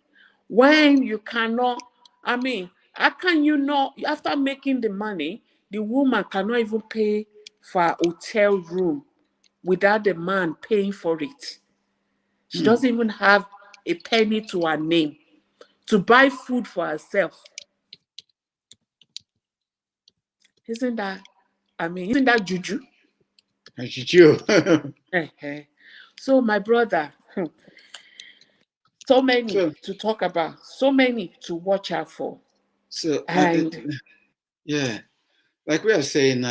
when you cannot, how can you not, after making the money, the woman cannot even pay for a hotel room without the man paying for it. She doesn't even have a penny to her name to buy food for herself. Isn't that juju? And you. So, my brother, so many so, to talk about, so many to watch out for. so, And yeah, like we are saying,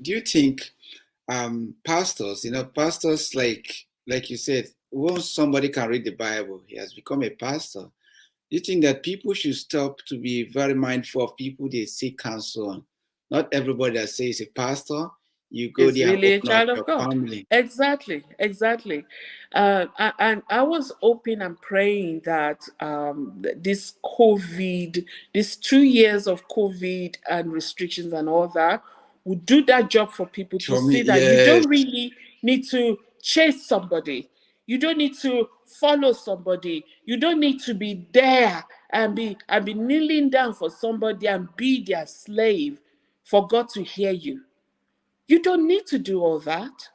do you think pastors, pastors like you said, once somebody can read the Bible, he has become a pastor. Do you think that people should stop to be very mindful of people they seek counsel on? Not everybody that says a pastor, you go is there and really a open up child of your God. family. Exactly, exactly. And I was hoping and praying that this COVID, these 2 years of COVID and restrictions and all that would do that job for people to For me, see that you yes. don't really need to chase somebody. You don't need to follow somebody. You don't need to be there and be kneeling down for somebody and be their slave for God to hear you. You don't need to do all that.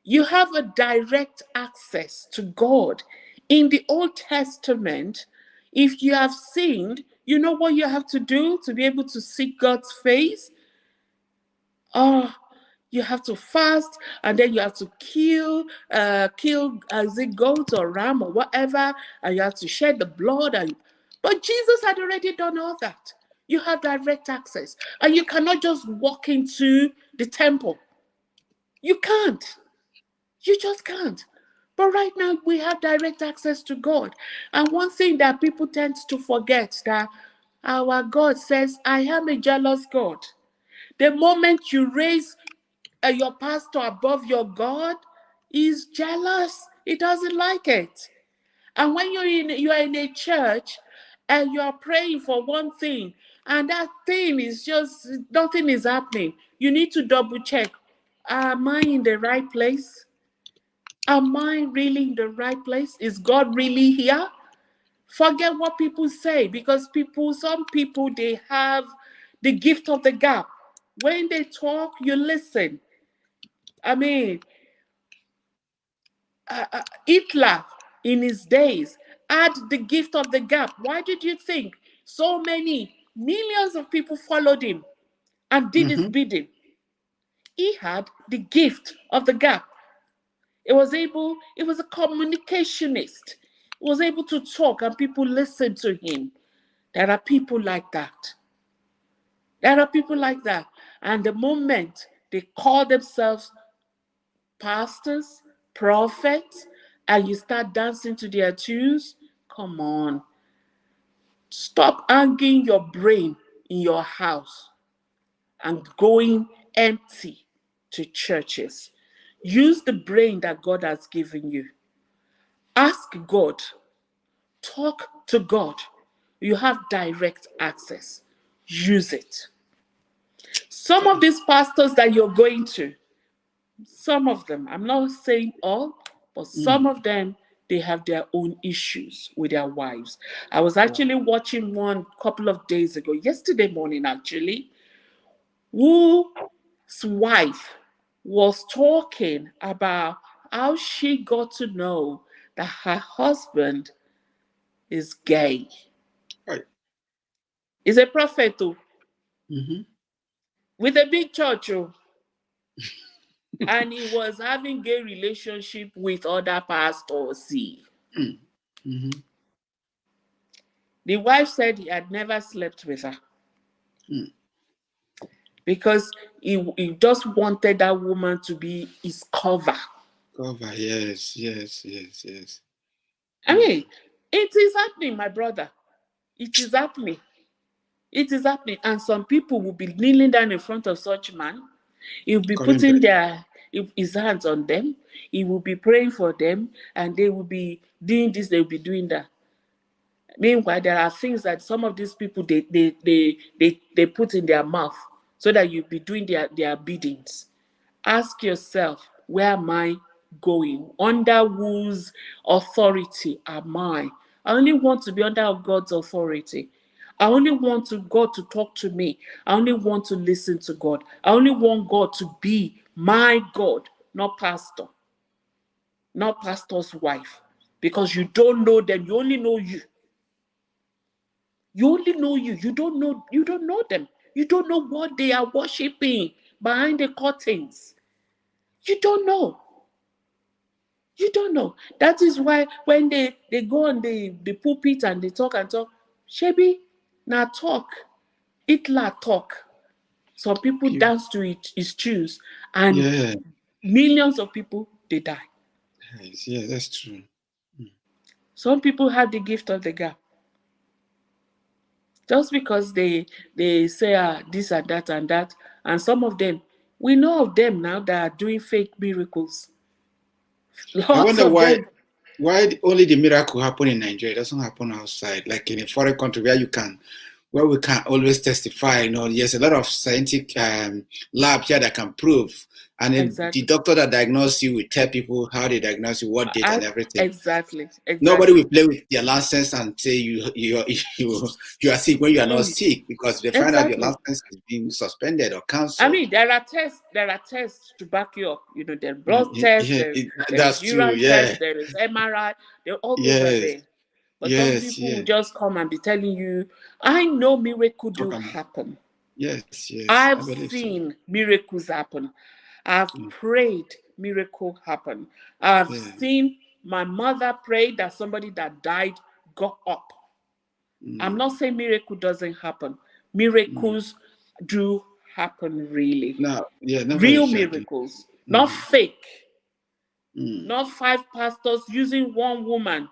You have a direct access to God. In the Old Testament, if you have sinned, you know what you have to do to be able to seek God's face? Oh, you have to fast, and then you have to kill as a goat or ram or whatever, and you have to shed the blood. But Jesus had already done all that. You have direct access, and you cannot just walk into the temple. You can't. You just can't. But right now we have direct access to God. And one thing that people tend to forget that our God says, I am a jealous God. The moment you raise your pastor above your God, he's jealous. He doesn't like it. And when you are in a church and you are praying for one thing, and that thing is just nothing is happening, you need to double check. Am I in the right place? Am I really in the right place? Is God really here? Forget what people say, because some people, they have the gift of the gap. When they talk, you listen. I mean, Hitler in his days had the gift of the gap. Why did you think so many millions of people followed him and did his Mm-hmm. bidding? He had the gift of the gap. It was a communicationist. He was able to talk and people listened to him. There are people like that. There are people like that. And the moment they call themselves pastors, prophets, and you start dancing to their tunes, come on. Stop hanging your brain in your house and going empty to churches. Use the brain that God has given you. Ask God. Talk to God. You have direct access. Use it. Some of these pastors that you're going to, some of them, I'm not saying all, but some of them, they have their own issues with their wives. I was actually watching one couple of days ago, yesterday morning actually, whose wife was talking about how she got to know that her husband is gay. Right. He's a prophet too, Mm-hmm. with a big church, oh, and he was having gay relationship with other pastors. See, Mm-hmm. the wife said he had never slept with her Mm. because he just wanted that woman to be his cover. Cover. Yes. Yes. Yes. Yes. I mean, it is happening, my brother. It is happening. It is happening. And some people will be kneeling down in front of such man. He'll be Calling putting them. his hands on them. He will be praying for them. And they will be doing this, they will be doing that. Meanwhile, there are things that some of these people they put in their mouth so that you'll be doing their biddings. Ask yourself, where am I going? Under whose authority am I? I only want to be under God's authority. I only want God to talk to me. I only want to listen to God. I only want God to be my God, not pastor, not pastor's wife. Because you don't know them, you only know you. You only know you. You don't know them. You don't know what they are worshiping behind the curtains. You don't know. You don't know. That is why when they go on the pulpit and they talk and talk, Shebi, now talk. Hitler talk. Some people You. dance to his tunes, and Yeah. millions of people, they die. Yes. Yeah. That's true. Some people have the gift of the gap. Just because they say this and that, and some of them, we know of them now that are doing fake miracles. I Lots wonder of why them. only the miracle happen in Nigeria. It doesn't happen outside, like in a foreign country where we can always testify. There's a lot of scientific lab here that can prove, and then the Exactly. doctor that diagnose you will tell people how they diagnose you, what date, and everything. Exactly. Nobody Exactly. will play with their license and say you are sick when you are not sick, because they find out your Exactly. license is being suspended or I cancelled. mean, there are tests. There are tests to back you up. There's blood tests. Yeah, There is that's true. urine test. Yeah. There is MRI. All those are Yes. there. But some Yes. people will Yes. just come and be telling you, "I know miracle do Talk about. happen. Yes. Yes. I I've believe so. seen miracles happen. I've Mm. prayed miracle happen. I've Yeah. seen my mother pray that somebody that died got up. I'm Mm. not saying miracle doesn't happen. Mm. Miracles do happen really. Now, yeah, never Real exactly. miracles, not Mm. fake. Mm. Not five pastors using one woman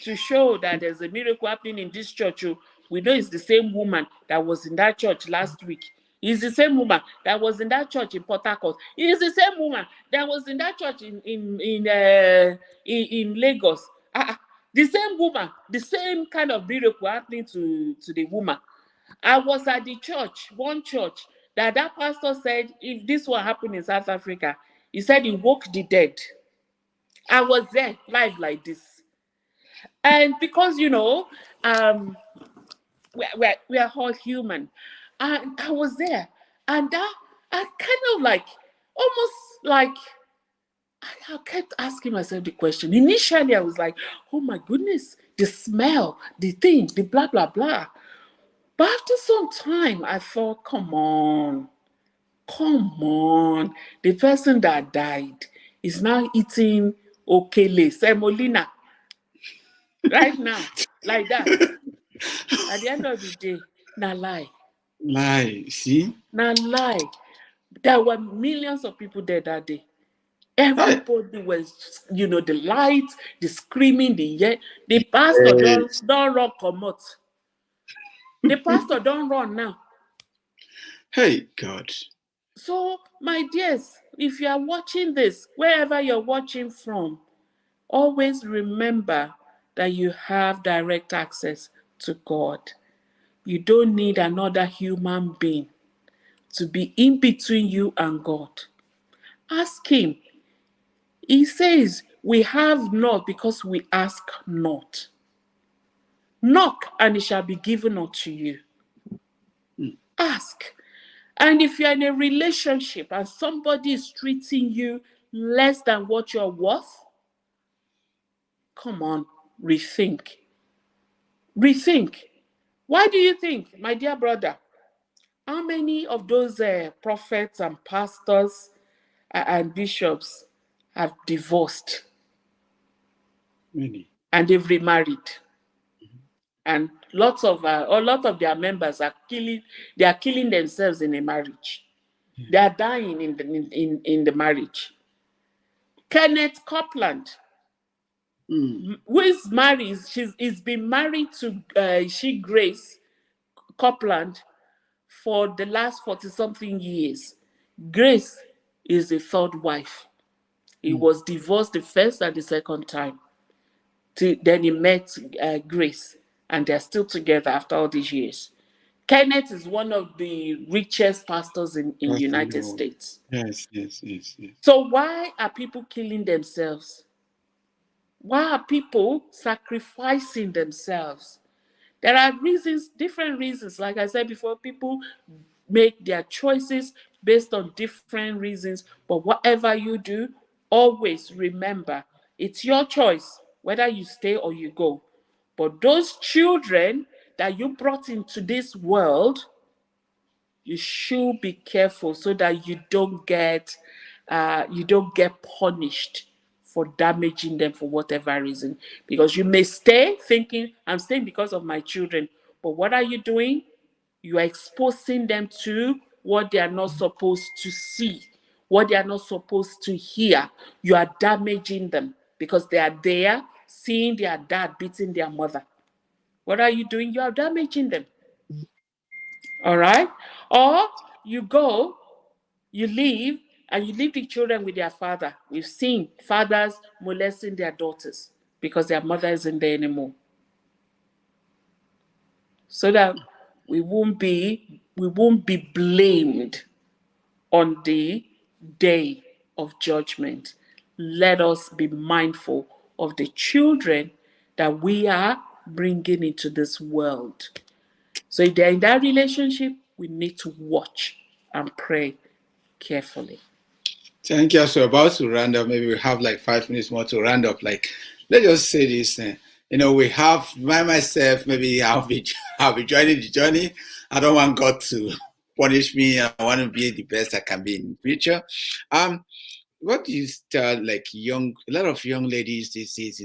to show that there's a miracle happening in this church. Oh, we know it's the same woman that was in that church last week. It's the same woman that was in that church in Port Harcourt. It's the same woman that was in that church in Lagos. The same woman, the same kind of miracle happening to the woman. I was at the church, one church, that pastor said, if this will happen in South Africa, he said he woke the dead. I was there live like this. And because, we are all human. And I was there. And that, I kind of like, almost like, I kept asking myself the question. Initially, I was like, oh my goodness, the smell, the thing, the blah, blah, blah. But after some time, I thought, come on. The person that died is now eating okele, semolina, right now, like that. At the end of the day, na lie. Lie. See? Na lie. There were millions of people there that day. Hi. Everybody was, the lights, the screaming, the pastor Yes. don't run comot. The pastor don't run now. Hey, God. So, my dears, if you are watching this, wherever you're watching from, always remember that you have direct access to God. You don't need another human being to be in between you and God. Ask Him. He says, We have not because we ask not. Knock and it shall be given unto you. Ask. And if you're in a relationship and somebody is treating you less than what you're worth, come on, rethink. Rethink. Why do you think, my dear brother, how many of those prophets and pastors and bishops have divorced Many. and they've remarried? And a lot of their members are killing themselves in a marriage. They are dying in the marriage. Kenneth Copeland, who is married, he's been married to Grace Copeland for the last 40 something years. Grace is the third wife. He was divorced the first and the second time. Then he met Grace, and they're still together after all these years. Kenneth is one of the richest pastors in Trust in United Lord. States. Yes, yes, yes, yes. So why are people killing themselves? Why are people sacrificing themselves? There are reasons, different reasons. Like I said before, people make their choices based on different reasons. But whatever you do, always remember it's your choice whether you stay or you go. But those children that you brought into this world, you should be careful so that you don't get punished for damaging them for whatever reason. Because you may stay thinking, I'm staying because of my children. But what are you doing? You are exposing them to what they are not supposed to see, what they are not supposed to hear. You are damaging them because they are there seeing their dad beating their mother. What are you doing? You are damaging them. All right? Or you go, you leave, and you leave the children with their father. We've seen fathers molesting their daughters because their mother isn't there anymore. So that we won't be blamed on the day of judgment. Let us be mindful of the children that we are bringing into this world. So if they're in that relationship, we need to watch and pray carefully. Thank you. So about to round up. Maybe we have like 5 minutes more to round up. Like, let's just say this. We have myself. Maybe I'll be joining the journey. I don't want God to punish me. I want to be the best I can be in the future. What do you tell like a lot of young ladies these days?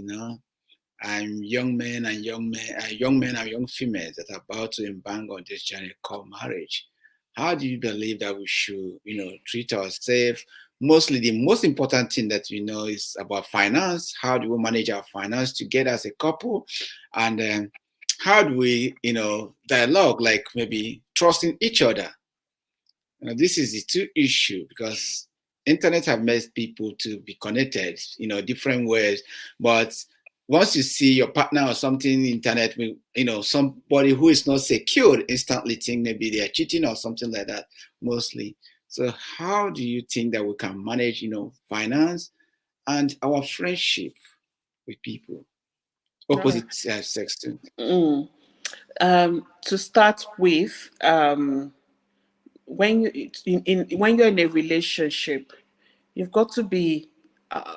And young men and young females that are about to embark on this journey called marriage. How do you believe that we should, treat ourselves? Mostly, the most important thing that we know is about finance. How do we manage our finance together as a couple? And how do we, dialogue, like maybe trusting each other? This is the two issue because internet have made people to be connected, different ways. But once you see your partner or something internet, somebody who is not secured instantly think maybe they are cheating or something like that, mostly. So how do you think that we can manage, finance and our friendship with people, opposite sex too? To start with, when when you're in a relationship, you've got to be,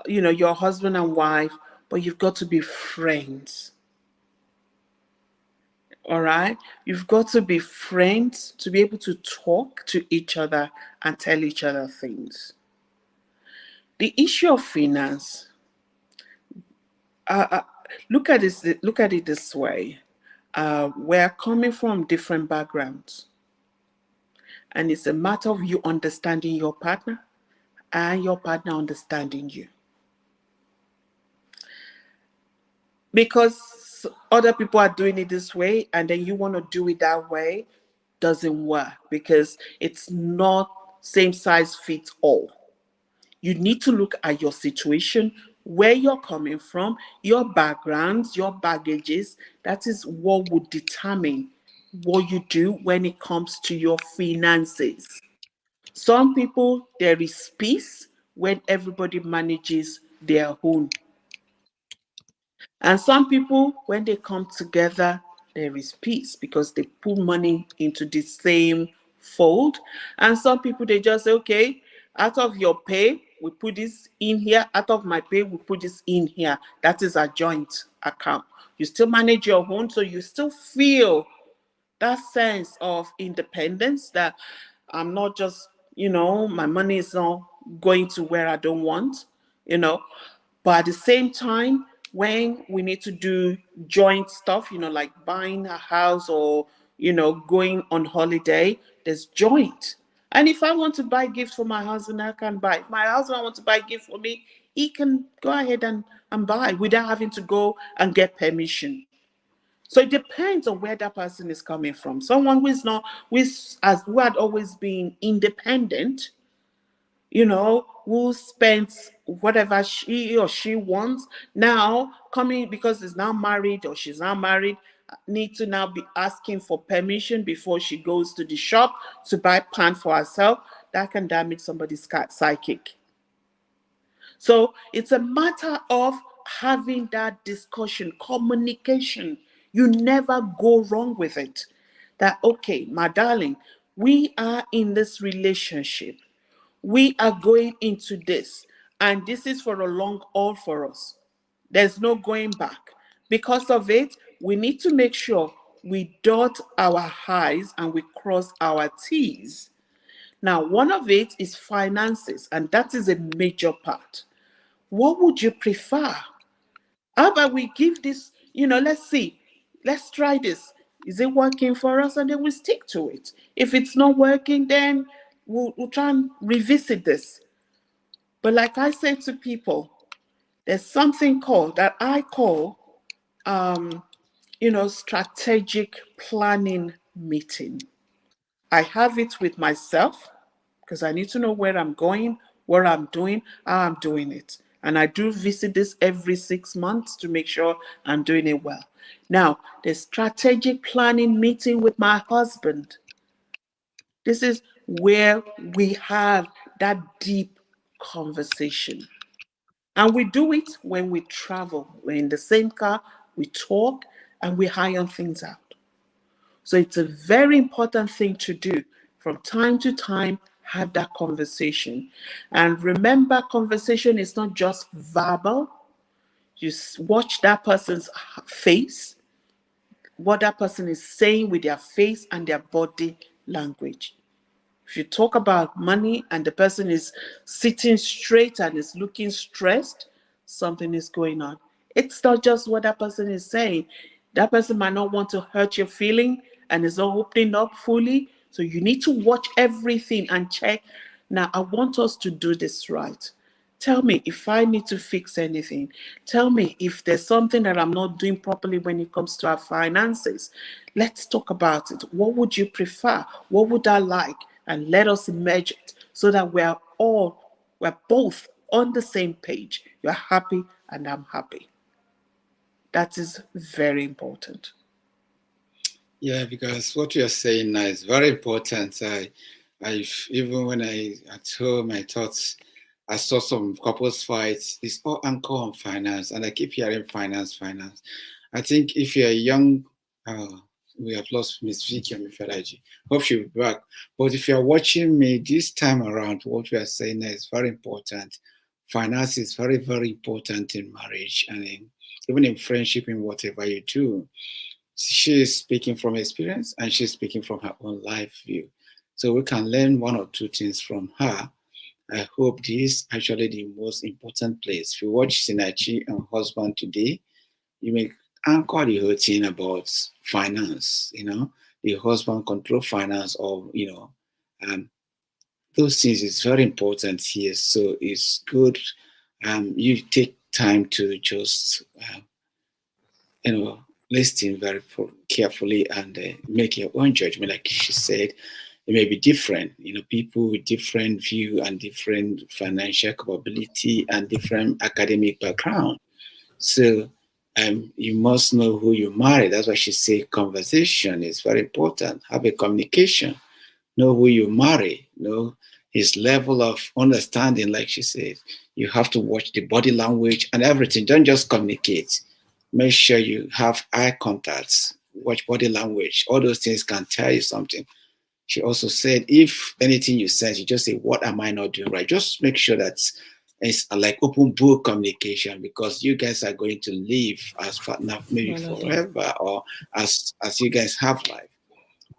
your husband and wife, but you've got to be friends. All right, you've got to be friends to be able to talk to each other and tell each other things. The issue of finance, look at this. Look at it this way: we're coming from different backgrounds, and it's a matter of you understanding your partner and your partner understanding you. Because other people are doing it this way and then you want to do it that way, doesn't work because it's not same size fits all. You need to look at your situation, where you're coming from, your backgrounds, your baggages. That is what would determine what you do when it comes to your finances. Some people, there is peace when everybody manages their own. And some people, when they come together, there is peace because they put money into the same fold. And some people, they just say, okay, out of your pay, we put this in here. Out of my pay, we put this in here. That is a joint account. You still manage your own, so you still feel that sense of independence that I'm not just, my money is not going to where I don't want, you know. But at the same time, when we need to do joint stuff, like buying a house or, going on holiday, there's joint. And if I want to buy gifts for my husband, I can buy. If my husband wants to buy a gift for me, he can go ahead and buy without having to go and get permission. So it depends on where that person is coming from. Someone who had always been independent, who spends whatever she or she wants, now coming because is now married or she's now married, need to now be asking for permission before she goes to the shop to buy pants for herself. That can damage somebody's psychic. So it's a matter of having that discussion, communication. You never go wrong with it. That, okay, my darling, we are in this relationship. We are going into this, and this is for a long haul for us. There's no going back. Because of it, we need to make sure we dot our I's and we cross our T's. Now, one of it is finances, and that is a major part. What would you prefer? How about we give this, let's see, let's try this. Is it working for us? And then we stick to it. If it's not working, then we'll try and revisit this. But like I said to people, there's something that I call, strategic planning meeting. I have it with myself because I need to know where I'm going, what I'm doing, how I'm doing it. And I do visit this every 6 months to make sure I'm doing it well. Now, the strategic planning meeting with my husband. This is where we have that deep conversation. And we do it when we travel. We're in the same car, we talk, and we iron things out. So it's a very important thing to do. From time to time, have that conversation. And remember, conversation is not just verbal. You watch that person's face, what that person is saying with their face and their body language. If you talk about money and the person is sitting straight and is looking stressed, something is going on. It's not just what that person is saying. That person might not want to hurt your feeling and is not opening up fully. So you need to watch everything and check. Now, I want us to do this right. Tell me if I need to fix anything. Tell me if there's something that I'm not doing properly when it comes to our finances. Let's talk about it. What would you prefer? What would I like? And let us emerge it so that we're both on the same page. You're happy and I'm happy. That is very important. Yeah, because what you're saying now is very important. Even when at home, I thought I saw some couples fights. It's all anchor on finance, and I keep hearing finance, finance. I think if you're young, we have lost Miss Vicky Omifolaji. Hope she'll be back. But if you're watching me this time around, what we are saying is very important. Finance is very, very important in marriage and even in friendship, in whatever you do. She is speaking from experience and she's speaking from her own life view. So we can learn one or two things from her. I hope this is actually the most important place. If you watch Sinachi and Husband today, you may anchor the whole thing about finance, the husband control finance or, those things is very important here. So it's good you take time to just, listen very carefully and make your own judgment. Like she said, it may be different, people with different view and different financial capability and different academic background. So you must know who you marry. That's why she said conversation is very important. Have a communication. Know who you marry. Know his level of understanding, like she said. You have to watch the body language and everything. Don't just communicate. Make sure you have eye contacts, watch body language. All those things can tell you something. She also said, if anything you said, you just say, what am I not doing right? Just make sure that it's like open book communication, because you guys are going to live as partner maybe Melody. forever, or as you guys have life.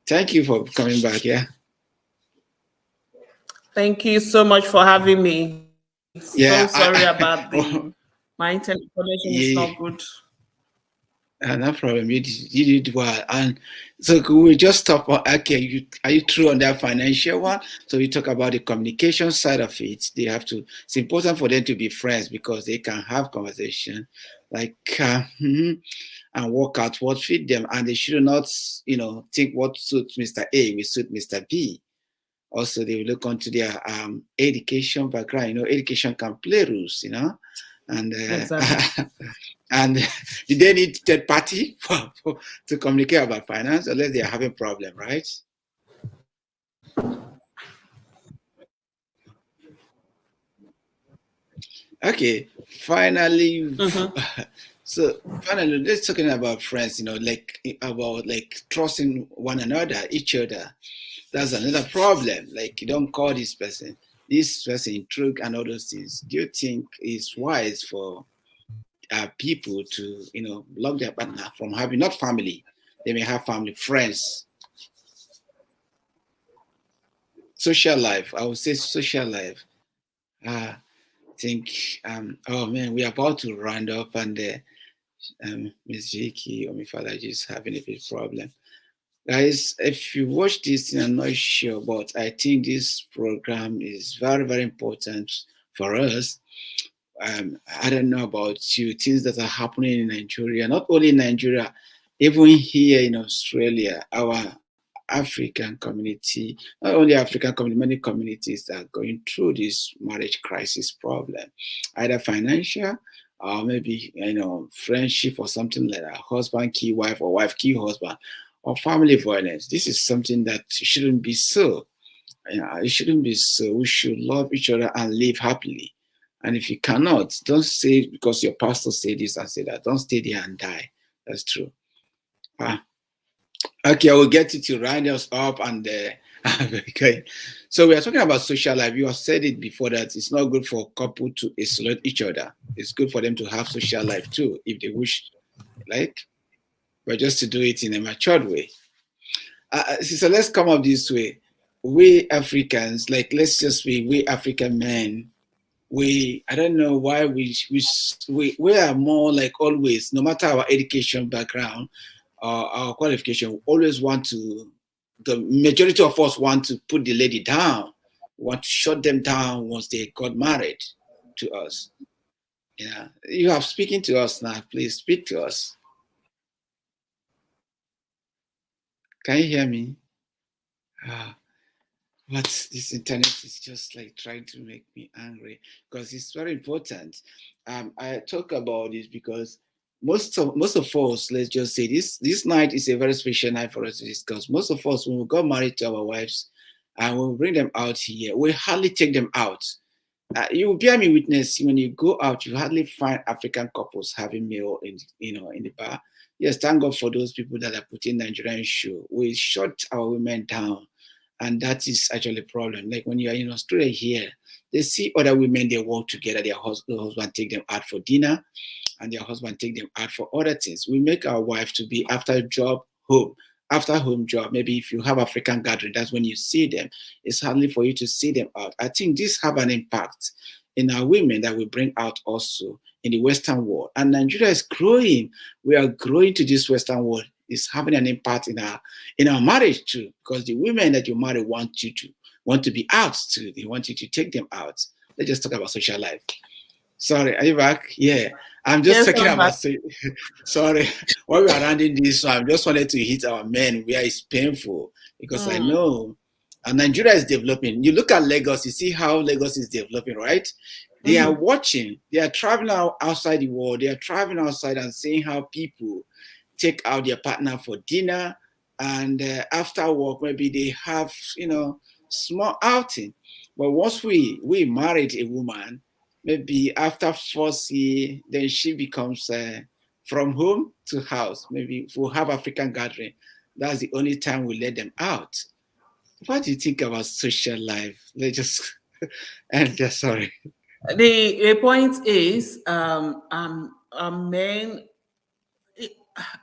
Thank you for coming back. Yeah. Thank you so much for having me. So sorry Yeah. about the Oh, my internet connection is not good. yeah. No problem. You did well. And so could we just stop on, okay, are you through on that financial one? So you talk about the communication side of it. They have to, it's important for them to be friends because they can have conversation like, and work out what fit them. And they should not, think what suits Mr. A will suit Mr. B. Also, they will look onto their education background. Education can play rules, and Exactly. and did they need third party to communicate about finance unless they are having problem, right? Okay, finally, so finally, let's talking about friends. Like about like trusting one another, each other. That's another problem. Like you don't call this person intrigue and all those things. Do you think it's wise for people to block their partner from having not family? They may have family, friends, social life. I would say social life. I think. Oh man, we're about to round up, and Miss Vicky Omifolaji is having a big problem. Guys, if you watch this thing, I'm not sure, but I think this program is very, very important for us. I don't know about you, things that are happening in Nigeria, not only in Nigeria, even here in Australia, our African community, not only African community, many communities are going through this marriage crisis problem, either financial or maybe friendship or something like that, husband key wife or wife key husband, or family violence. This is something that shouldn't be so. It shouldn't be so. We should love each other and live happily. And if you cannot, don't say because your pastor said this and said that. Don't stay there and die. That's true. Ah, okay, I will get you to round us up and okay. So we are talking about social life. You have said it before that it's not good for a couple to isolate each other. It's good for them to have social life too, if they wish, like, but just to do it in a matured way. So let's come up this way. We Africans, like, let's just be we African men. I don't know why we are more like always, no matter our education background or our qualification, we always want to. The majority of us want to put the lady down, want to shut them down once they got married to us. Yeah, you have speaking to us now. Please speak to us. Can you hear me? Ah. But this internet is just like trying to make me angry because it's very important. I talk about this because most of us, let's just say this night is a very special night for us to discuss. Most of us, when we got married to our wives and when we bring them out here, we hardly take them out. You will bear me witness when you go out, you hardly find African couples having meal in the bar. Yes, thank God for those people that are putting Nigerian show. We shut our women down, and that is actually a problem. Like when you are in Australia here, they see other women, they work together, their husband take them out for dinner and their husband take them out for other things. We make our wife to be after job home, after home job. Maybe if you have African gathering, that's when you see them. It's hardly for you to see them out. I think this have an impact in our women that we bring out also in the Western world. And Nigeria is growing. We are growing to this Western world. It's having an impact in our marriage too, because the women that you marry want to be out too. They want you to take them out. Let's just talk about social life. Sorry, are you back? Yeah, I'm just Yes, talking I'm back. about. Sorry, while we are rounding this, so I just wanted to hit our men where it's painful because I Mm, know Nigeria is developing. You look at Lagos, you see how Lagos is developing, right? They are mhm. watching. They are traveling outside the world. They are traveling outside and seeing how people take out their partner for dinner, and after work maybe they have small outing. But once we married a woman, maybe after first year, then she becomes from home to house. Maybe if we have African gathering, that's the only time we let them out. What do you think about social life? Let's just end there. Sorry. The point is, men,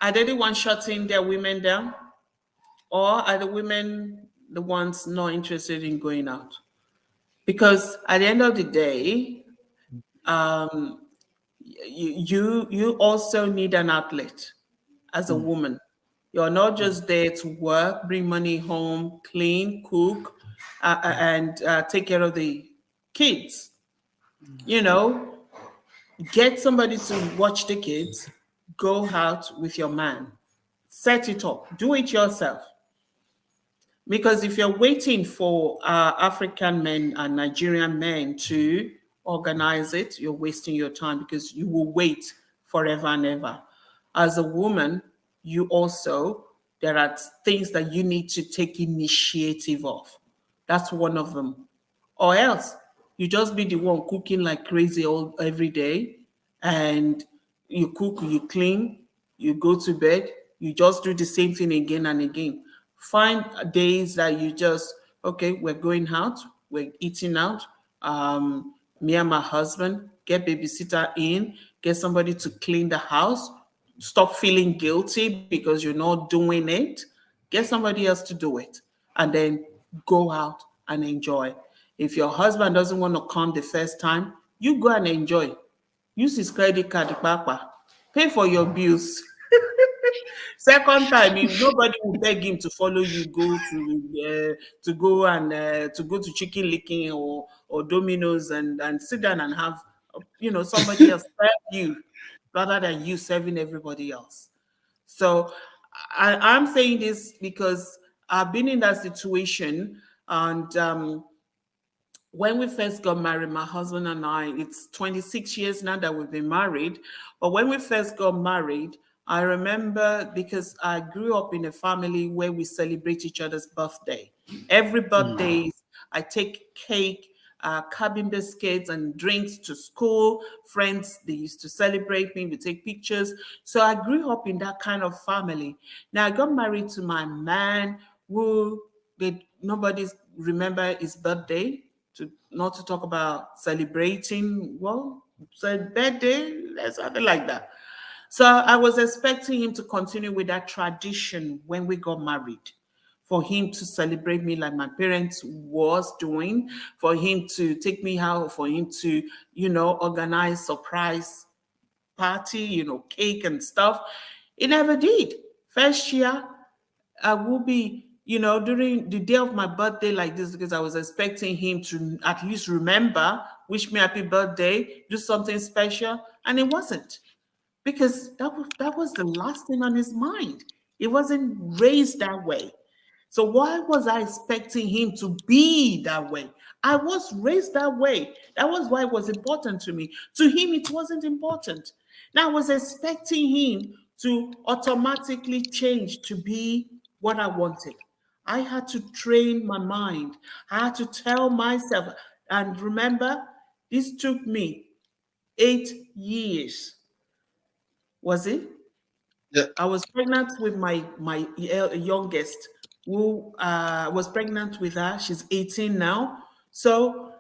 are they the ones shutting their women down, or are the women the ones not interested in going out? Because at the end of the day, you also need an outlet as a woman. You're not just there to work, bring money home, clean, cook, and take care of the kids. You know, get somebody to watch the kids, go out with your man, set it up, do it yourself. Because if you're waiting for African men and Nigerian men to organize it, you're wasting your time because you will wait forever and ever. As a woman, you also, there are things that you need to take initiative of. That's one of them. Or else you just be the one cooking like crazy all every day, and you cook, you clean, you go to bed, you just do the same thing again and again. Find days that you just, okay, we're going out, we're eating out. Me and my husband, get babysitter in, get somebody to clean the house, stop feeling guilty because you're not doing it, get somebody else to do it, and then go out and enjoy. If your husband doesn't want to come the first time, you go and enjoy. Use his credit card, papa. Pay for your bills. Second time, if nobody will beg him to follow you, to go to chicken licking or Domino's and sit down and have somebody else serve you rather than you serving everybody else. So I'm saying this because I've been in that situation, and when we first got married, my husband and I, it's 26 years now that we've been married. But when we first got married, I remember because I grew up in a family where we celebrate each other's birthday. Every birthday, I take cake, cabin biscuits, and drinks to school. Friends, they used to celebrate me. We take pictures. So I grew up in that kind of family. Now I got married to my man who did nobody remember his birthday, to not to talk about celebrating, well, so birthday, there's something like that. So I was expecting him to continue with that tradition when we got married, for him to celebrate me like my parents was doing, for him to take me out, for him to, organize surprise party, cake and stuff. He never did. First year, I will be, during the day of my birthday like this, because I was expecting him to at least remember, wish me happy birthday, do something special, and it wasn't, because that was the last thing on his mind. He wasn't raised that way. So why was I expecting him to be that way? I was raised that way. That was why it was important to me. To him, it wasn't important. Now I was expecting him to automatically change to be what I wanted. I had to train my mind. I had to tell myself. And remember, this took me 8 years. Was it? Yeah. I was pregnant with my youngest, who was pregnant with her. She's 18 now. So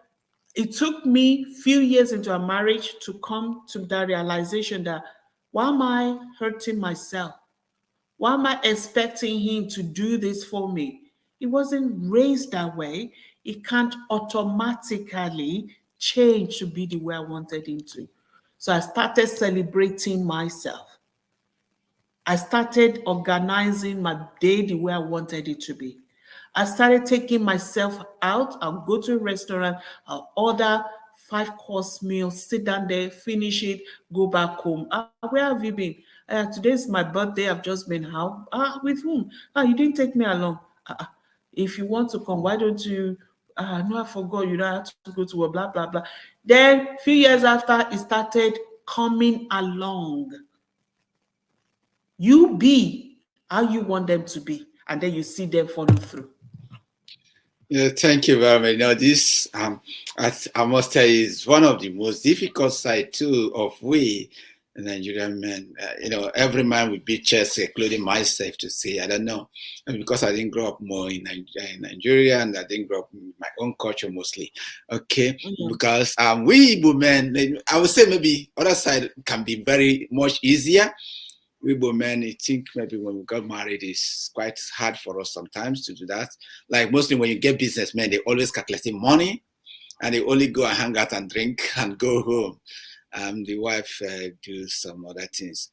it took me few years into our marriage to come to that realization that, why am I hurting myself? Why am I expecting him to do this for me? He wasn't raised that way. He can't automatically change to be the way I wanted him to. So I started celebrating myself. I started organizing my day the way I wanted it to be. I started taking myself out. I'll go to a restaurant, I'll order 5 course meal, sit down there, finish it, go back home. Where have you been? Today's my birthday. I've just been out. With whom? You didn't take me along. If you want to come, why don't you? No, I forgot. You don't have to go to a blah blah blah. Then a few years after, it started coming along. You be how you want them to be, and then you see them follow through. Yeah, thank you very much. Now, this I must tell you is one of the most difficult side too of we Nigerian men. Every man will beat chest, including myself, to say, I don't know. And because I didn't grow up more in Nigeria, and I didn't grow up in my own culture mostly. Okay. Because we Igbo men, I would say maybe other side can be very much easier. We Igbo men, I think maybe when we got married, it's quite hard for us sometimes to do that. Like mostly when you get businessmen, they always calculating money and they only go and hang out and drink and go home. The wife do some other things.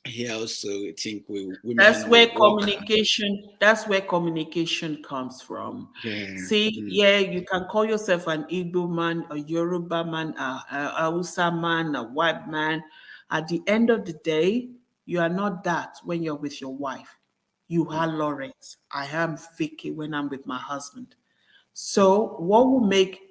Here also, I think That's women where will work. communication comes from. Yeah. See, yeah, you can call yourself an Igbo man, a Yoruba man, a Hausa man, a white man. At the end of the day, you are not that when you're with your wife. You are Lawrence. I am Vicky when I'm with my husband. So, what will make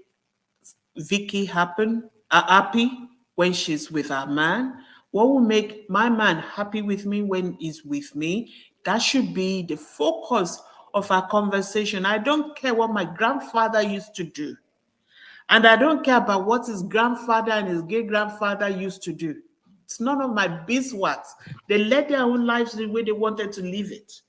Vicky happy when she's with her man? What will make my man happy with me when he's with me? That should be the focus of our conversation. I don't care what my grandfather used to do. And I don't care about what his grandfather and his great grandfather used to do. It's none of my beeswax. They led their own lives the way they wanted to live it.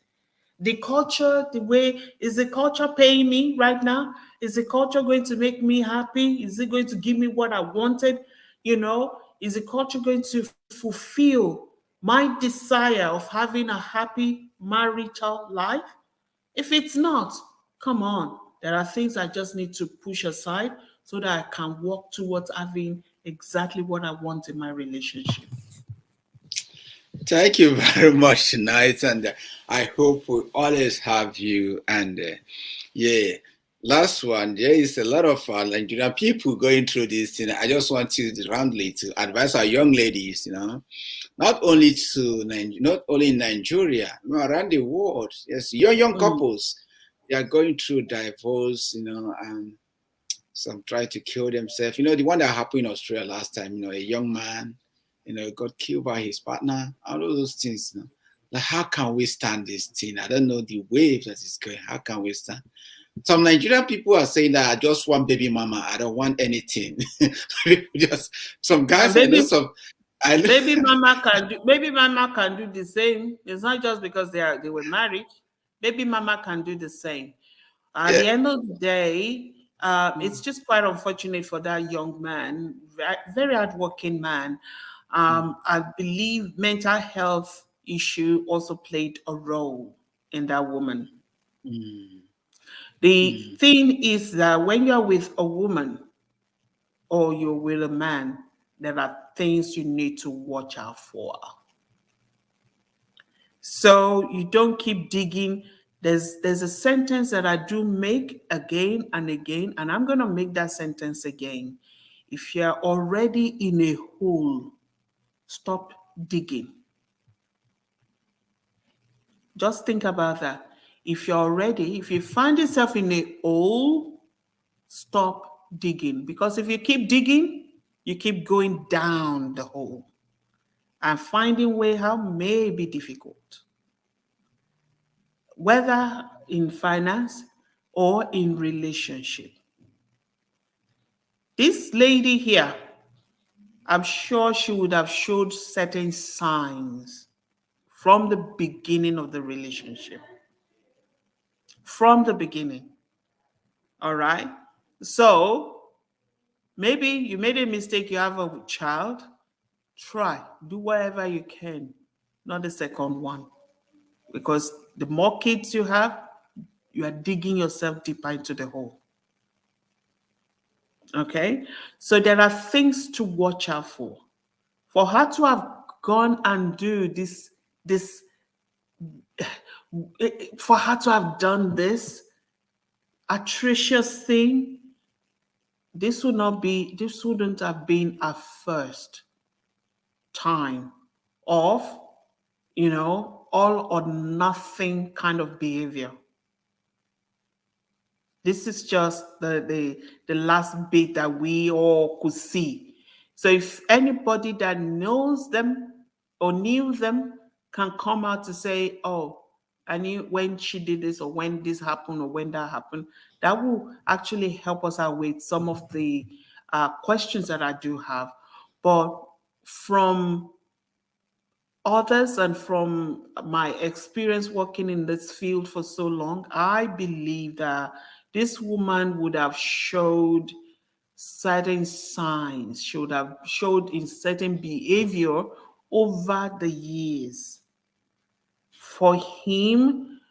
The culture, the way, is the culture paying me right now? Is the culture going to make me happy? Is it going to give me what I wanted? Is the culture going to fulfill my desire of having a happy marital life? If it's not, come on. There are things I just need to push aside so that I can work towards having exactly what I want in my relationship. Thank you very much tonight, and I hope we always have you. And yeah, last one. There is a lot of Nigerian people going through this. I just want you to roundly to advise our young ladies. Not only in Nigeria, around the world. Yes, young Mm. couples, they are going through divorce. And some try to kill themselves. The one that happened in Australia last time. A young man, got killed by his partner. All of those things. Like, how can we stand this thing? I don't know the wave that is going. How can we stand? Some Nigerian people are saying that I just want baby mama. I don't want anything. Just some And guys. I know baby some. I know. baby mama can do the same. It's not just because they were married. Baby mama can do the same. At Yeah. the end of the day, it's just quite unfortunate for that young man, very hardworking man. I believe mental health issue also played a role in that woman. Mm, The mm, thing is that when you're with a woman or you're with a man, there are things you need to watch out for. So you don't keep digging. There's a sentence that I do make again and again, and I'm gonna make that sentence again. If you're already in a hole, stop digging. Just think about that. If you find yourself in a hole, stop digging. Because if you keep digging, you keep going down the hole. And finding way out may be difficult, whether in finance or in relationship. This lady here, I'm sure she would have showed certain signs from the beginning of the relationship. From the beginning. All right. So maybe you made a mistake, you have a child. Try, do whatever you can, not the second one. Because the more kids you have, you are digging yourself deeper into the hole. Okay? So there are things to watch out for. For her to have gone and do this, for her to have done this atrocious thing, this wouldn't have been a first time of, all or nothing kind of behavior. This is just the last bit that we all could see. So if anybody that knows them or knew them can come out to say, oh, I knew when she did this or when this happened or when that happened, that will actually help us out with some of the questions that I do have. But from others and from my experience working in this field for so long, I believe that this woman would have showed certain signs, should have showed in certain behavior over the years for him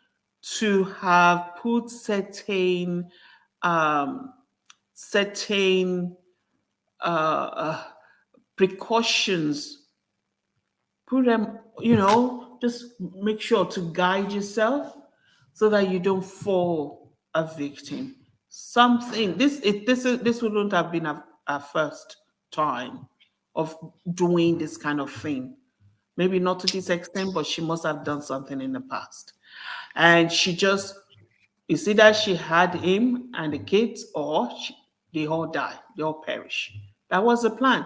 to have put um, certain precautions, put them, just make sure to guide yourself so that you don't fall a victim. Something this wouldn't have been a first time of doing this kind of thing. Maybe not to this extent, but she must have done something in the past. And she just, it's either she had him and the kids, or they all die, they all perish. That was the plan.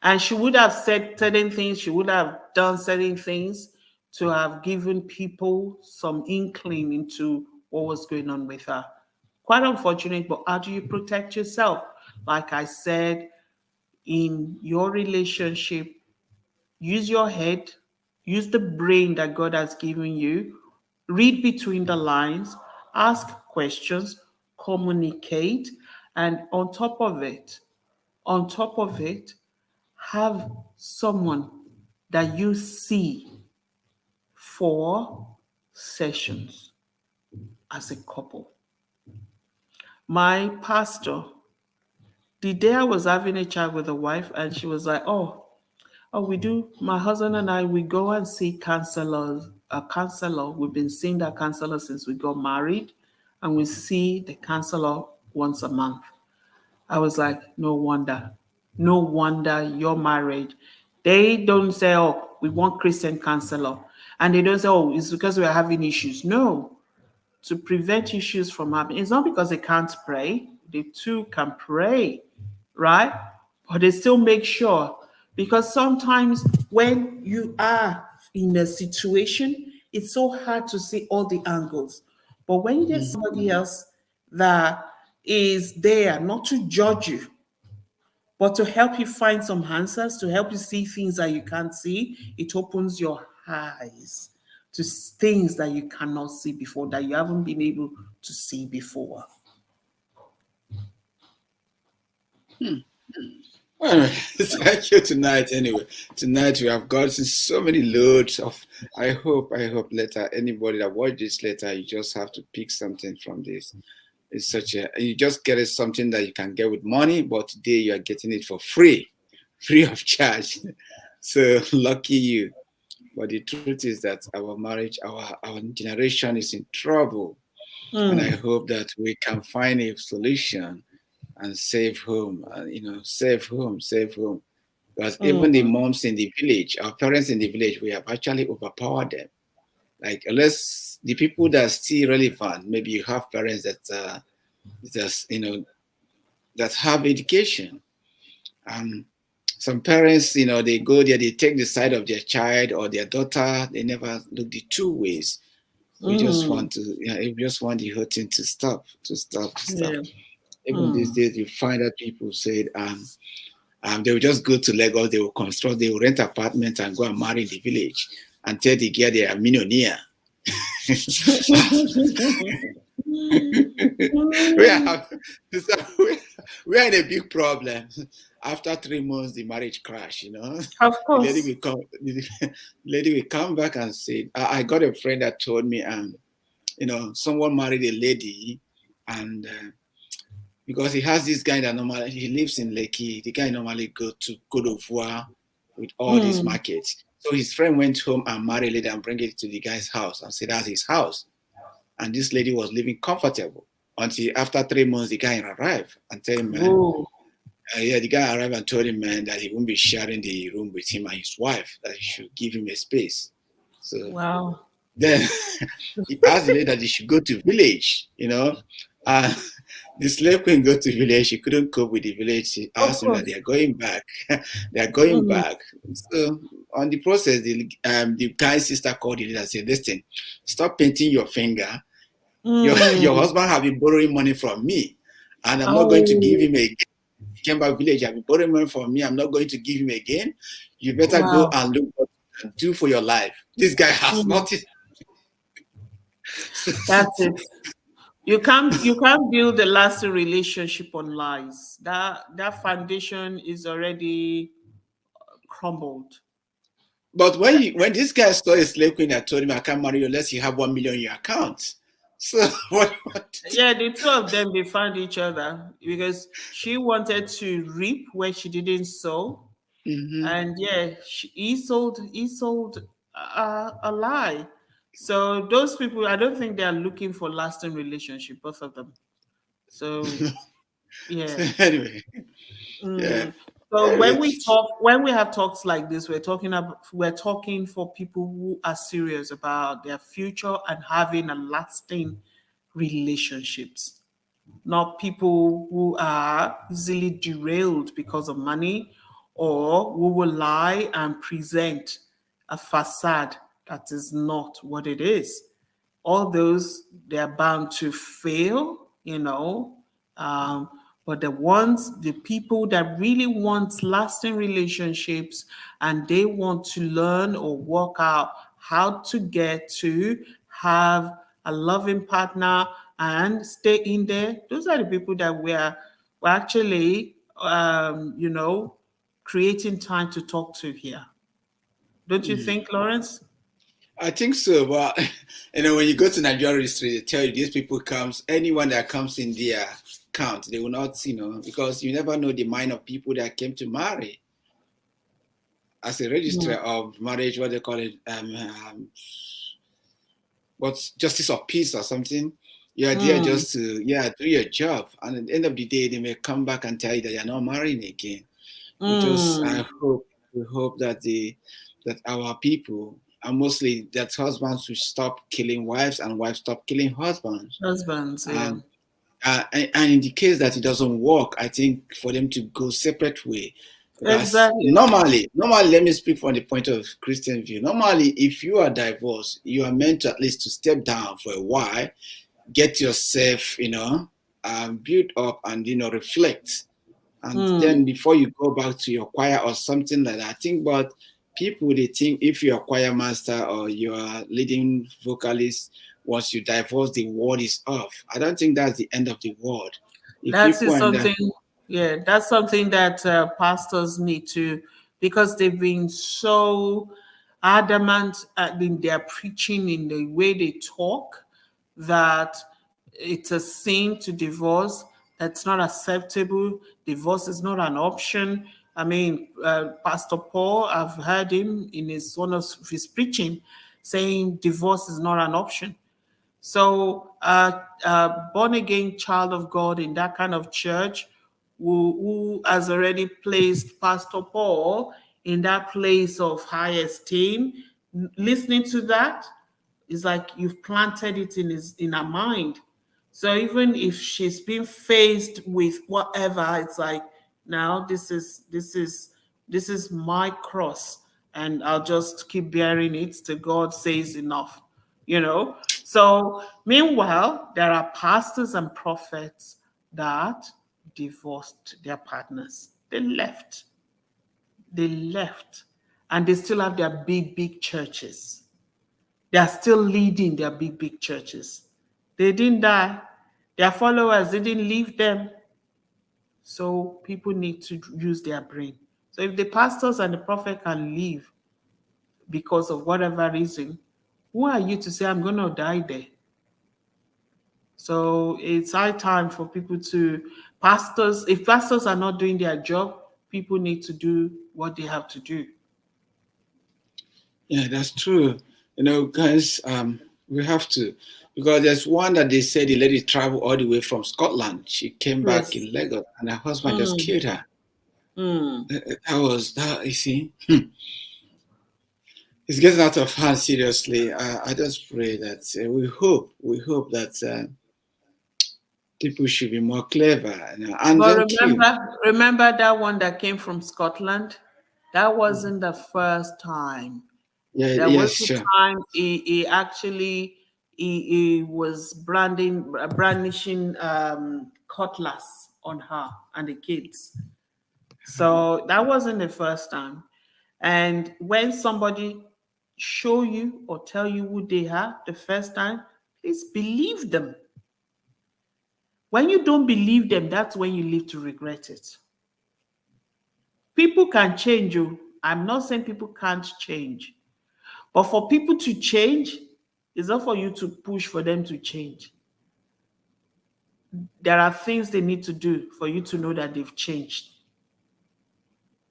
And she would have said certain things, she would have done certain things to have given people some inkling into what was going on with her. Quite unfortunate, but how do you protect yourself? Like I said, in your relationship, use your head, use the brain that God has given you, read between the lines, ask questions, communicate, and on top of it, have someone that you see for sessions as a couple. My pastor, the day I was having a chat with a wife, and she was like, we do. My husband and I, we go and see counselors. A counselor. We've been seeing that counselor since we got married, and we see the counselor once a month. I was like, no wonder. No wonder you're married. They don't say, oh, we want Christian counselor. And they don't say, oh, it's because we're having issues. No, to prevent issues from happening. It's not because they can't pray. They too can pray, right? But they still make sure, because sometimes when you are in a situation, it's so hard to see all the angles. But when you get somebody else that is there not to judge you, but to help you find some answers, to help you see things that you can't see, it opens your eyes to things that you cannot see before, that you haven't been able to see before. Well, thank you tonight. Anyway, tonight we have gotten so many loads of. I hope later anybody that watch this later, you just have to pick something from this. It's such a, you just get it something that you can get with money, but today you are getting it for free, free of charge. So lucky you. But the truth is that our marriage, our generation is in trouble, and I hope that we can find a solution and save home. Save home, save home. Because even the moms in the village, our parents in the village, we have actually overpowered them. Like, unless the people that are still relevant, maybe you have parents that just that have education. Some parents, they go there, they take the side of their child or their daughter. They never look the two ways. We just want to, we just want the whole thing to stop, to stop, to stop. Yeah. Even these days, you find that people said, they will just go to Lagos, they will rent apartments and go and marry in the village until they get their millionaire. we are in a big problem. After 3 months, the marriage crash. Of course. The lady will come back and say, I got a friend that told me, someone married a lady, and because he has this guy that normally he lives in Lekki, the guy normally go to Cote d'Ivoire with all these markets. So his friend went home and married a lady and bring it to the guy's house and said that's his house. And this lady was living comfortable until after 3 months the guy arrived and tell him, man, the guy arrived and told him, man, that he won't be sharing the room with him and his wife, that he should give him a space. So wow. Then he asked the lady that he should go to village, the slave queen go to village. She couldn't cope with the village. She asked him that they are going back. They are going back. So on the process, the guy's sister called the leader and said, listen, stop painting your finger. Your husband have been borrowing money from me, and I'm not going to give him again. He came back village. I've been borrowing money from me. I'm not going to give him again. You better go Wow. and look what you can do for your life. This guy has Mm, nothing. that's it. You can't build a lasting relationship on lies. That foundation is already crumbled. But when this guy saw a slave queen, I told him I can't marry you unless you have 1 million in your account. So what Yeah, the two of them they found each other because she wanted to reap where she didn't sow, Mhm. and yeah, he sold a lie. So those people, I don't think they are looking for lasting relationship, both of them. So So yeah. anyway, yeah. So when we It's talk, when we have talks like this, we're talking for people who are serious about their future and having a lasting relationships, not people who are easily derailed because of money or who will lie and present a facade that is not what it is. All those, they're bound to fail. um, but the people that really want lasting relationships and they want to learn or work out how to get to have a loving partner and stay in there, those are the people that we're actually creating time to talk to here. Don't you think, Lawrence? I think so, but when you go to Nigeria registry, they tell you these people comes anyone that comes in their count, they will not, because you never know the mind of people that came to marry. As a registrar of marriage, what they call it, what's justice of peace or something. You are there Mm, just to do your job, and at the end of the day, they may come back and tell you that you're not marrying again. We just mm. I hope we hope that that our people, and mostly that husbands will stop killing wives and wives stop killing husbands. Husbands, yeah. And and in the case that it doesn't work, I think for them to go separate way. Because Exactly. normally, let me speak from the point of Christian view. Normally, if you are divorced, you are meant to at least to step down for a while, get yourself, build up and reflect, and Mm. then before you go back to your choir or something like that. I think, but people they think if you're a choir master or you're leading vocalist, once you divorce, the world is off. I don't think that's the end of the world. If That people is are in that, something, yeah, that's something that pastors need to, because they've been so adamant in their preaching, in the way they talk, that it's a sin to divorce. That's not acceptable. Divorce is not an option. I mean, Pastor Paul, I've heard him in one of his preaching saying divorce is not an option. So, a born again child of God in that kind of church who has already placed Pastor Paul in that place of high esteem, listening to that is like you've planted it in her mind. So even if she's been faced with whatever, it's like now this is my cross, and I'll just keep bearing it till God says enough. So meanwhile, there are pastors and prophets that divorced their partners. They left, and they still have their big, big churches. They are still leading their big, big churches. They didn't die. Their followers didn't leave them. So people need to use their brain. So if the pastors and the prophet can leave because of whatever reason, who are you to say I'm going to die there? So it's high time for people if pastors are not doing their job, people need to do what they have to do. yeah, that's true. Guys, we have to, because there's one that they said the lady traveled all the way from Scotland. She came back Yes. in Lagos, and her husband just Mm, killed her. mm. That was that. You see. It's getting out of hand. Seriously, I just pray that we hope that people should be more clever, and But don't kill. remember that one that came from Scotland? That wasn't the first time. Yeah, There yes, was a sure. time he actually he was brandishing cutlass on her and the kids. So that wasn't the first time. And when somebody show you or tell you who they are the first time, please believe them. When you don't believe them, that's when you live to regret it. People can change you. I'm not saying people can't change. But for people to change, it's not for you to push for them to change. There are things they need to do for you to know that they've changed.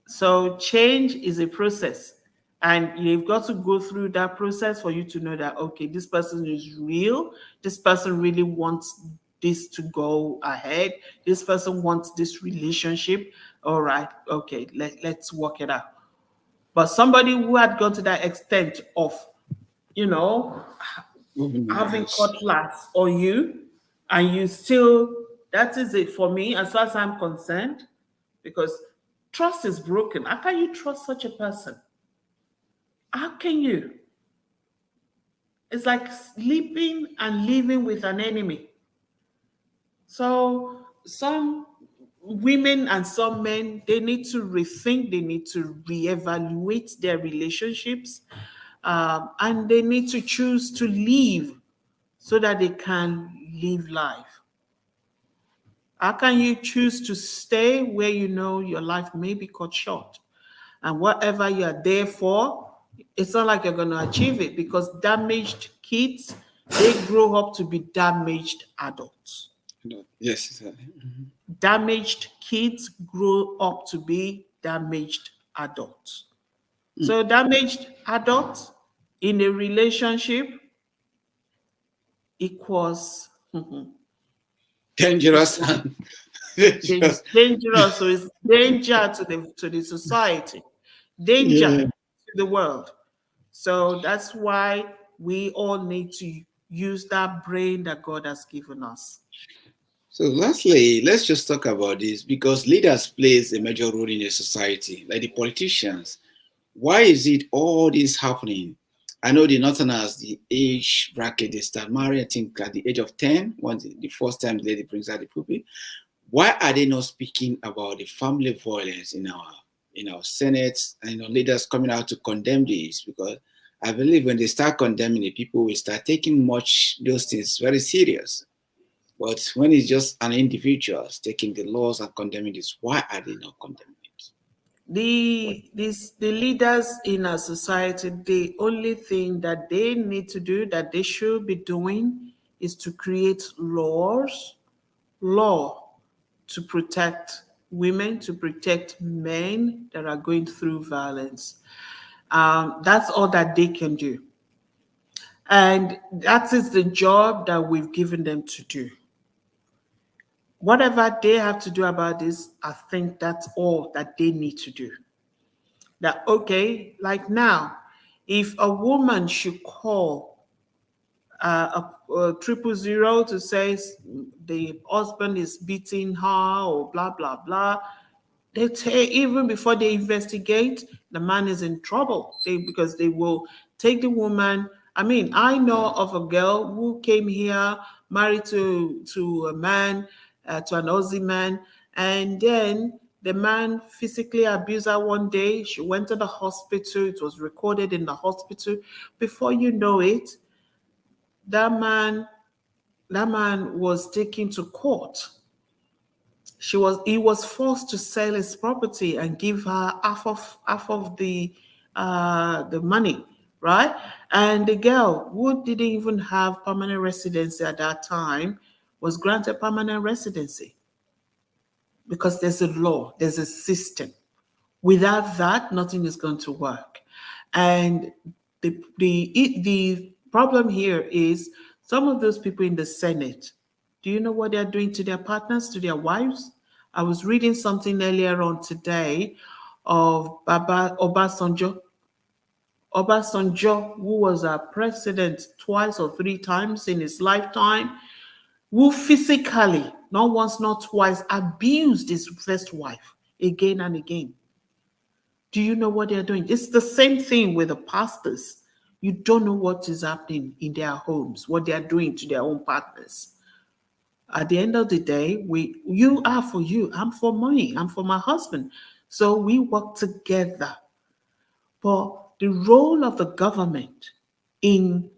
So change is a process. And you've got to go through that process for you to know that, okay, this person is real. This person really wants this to go ahead. This person wants this relationship. All right, okay, let's work it out. But somebody who had gone to that extent of, you know, having Yes. cutlass on you, and you still, that is it for me, as far as I'm concerned, because trust is broken. How can you trust such a person? How can you? It's like sleeping and living with an enemy. So some women and some men, they need to rethink, they need to reevaluate their relationships, and they need to choose to leave so that they can live life. How can you choose to stay where you know your life may be cut short? And whatever you are there for, it's not like you're going to achieve it, because damaged kids, they grow up to be damaged adults. No, yes, exactly. Damaged kids grow up to be damaged adults. So, damaged adults in a relationship equals Dangerous equals and dangerous. dangerous. So it's danger to the society, danger Yeah. to the world. So that's why we all need to use that brain that God has given us. So lastly, let's just talk about this because leaders plays a major role in a society, like the politicians. Why is it all this happening? I know the Northerners, the age bracket, they start marrying, I think at the age of 10, once the first time the lady brings out the puppy. Why are they not speaking about the family violence in our Senate and leaders coming out to condemn this? Because I believe when they start condemning it, people will start taking much those things very serious. But when it's just an individual taking the laws and condemning this, why are they not condemning it? What? The leaders in our society, the only thing that they need to do, that they should be doing, is to create law to protect women, to protect men that are going through violence. That's all that they can do. And that is the job that we've given them to do. Whatever they have to do about this, I think that's all that they need to do. That, okay, like now, if a woman should call a 000 to say the husband is beating her or blah, blah, blah, they say even before they investigate, the man is in trouble because they will take the woman. I mean, I know of a girl who came here married to a man, to an Aussie man, and then the man physically abused her one day. She went to the hospital. It was recorded in the hospital. Before you know it, that man that man was taken to court. He was forced to sell his property and give her half of the money, right? And the girl who didn't even have permanent residency at that time was granted permanent residency because there's a law, there's a system. Without that, nothing is going to work. And the problem here is some of those people in the Senate. Do you know what they're doing to their partners, to their wives? I was reading something earlier on today of Baba Obasanjo. Obasanjo, who was a president twice or three times in his lifetime, who physically, not once, not twice, abused his first wife again and again. Do you know what they're doing? It's the same thing with the pastors. You don't know what is happening in their homes, what they are doing to their own partners. At the end of the day, you are for you, I'm for me, I'm for my husband. So we work together. But the role of the government in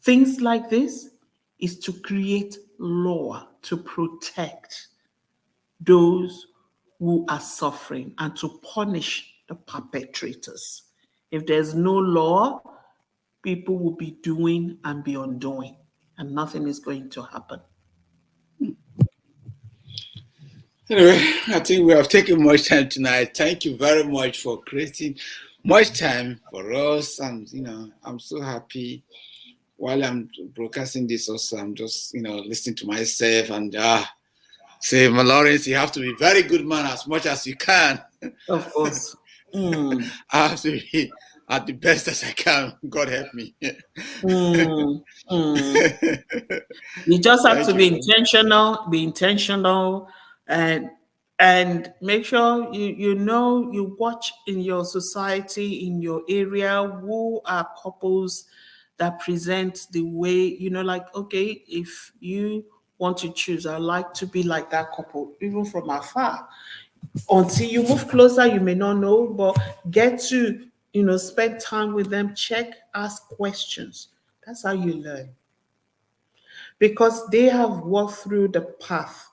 things like this is to create law to protect those who are suffering and to punish the perpetrators. If there's no law, people will be doing and be undoing, and nothing is going to happen. Anyway, I think we have taken much time tonight. Thank you very much for creating much time for us. And, I'm so happy. While I'm broadcasting this also, I'm just, listening to myself and say, my Lawrence, you have to be a very good man as much as you can. Of course. I have to be at the best as I can. God help me. You just have to be intentional, and make sure you watch in your society, in your area, who are couples that present the way, like, okay, if you want to choose, I like to be like that couple, even from afar. Until you move closer, you may not know, but get to, spend time with them, check, ask questions. That's how you learn. Because they have walked through the path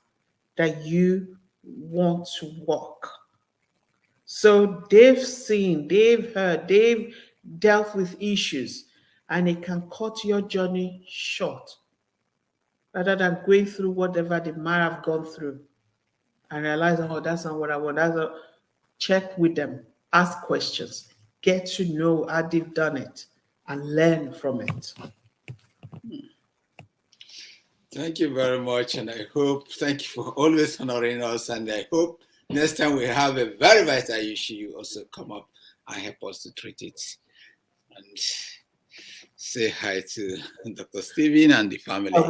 that you want to walk. So they've seen, they've heard, they've dealt with issues, and it can cut your journey short rather than going through whatever they might have gone through and realizing, oh, that's not what I want. Check with them, ask questions, get to know how they've done it, and learn from it. Thank you very much, and thank you for always honoring us, and I hope next time we have a very vital issue, you also come up and help us to treat it. And say hi to Dr. Stephen and the family. I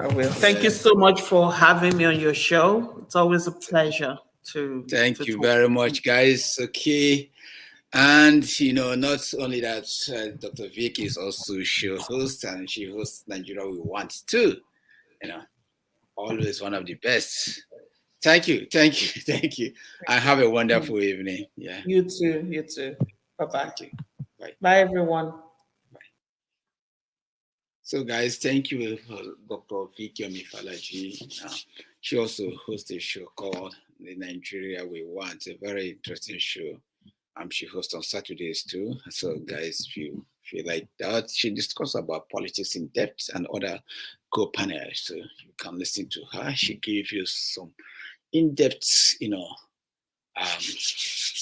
will. Thank you so much for having me on your show. It's always a pleasure to. Thank you very much, guys. Okay. And, not only that, Dr. Vicky is also show host, and she hosts Nigeria We Want too. Always one of the best. Thank you. I have a wonderful evening. Yeah. You too. Bye-bye. Bye. Bye, everyone. Bye. So, guys, thank you for Dr. Vicky Omifolaji. She also hosts a show called The Nigeria We Want, a very interesting show. She hosts on Saturdays too. So, guys, if you feel like that, she discusses about politics in depth and other co-panels. So you can listen to her. She gives you some in-depth,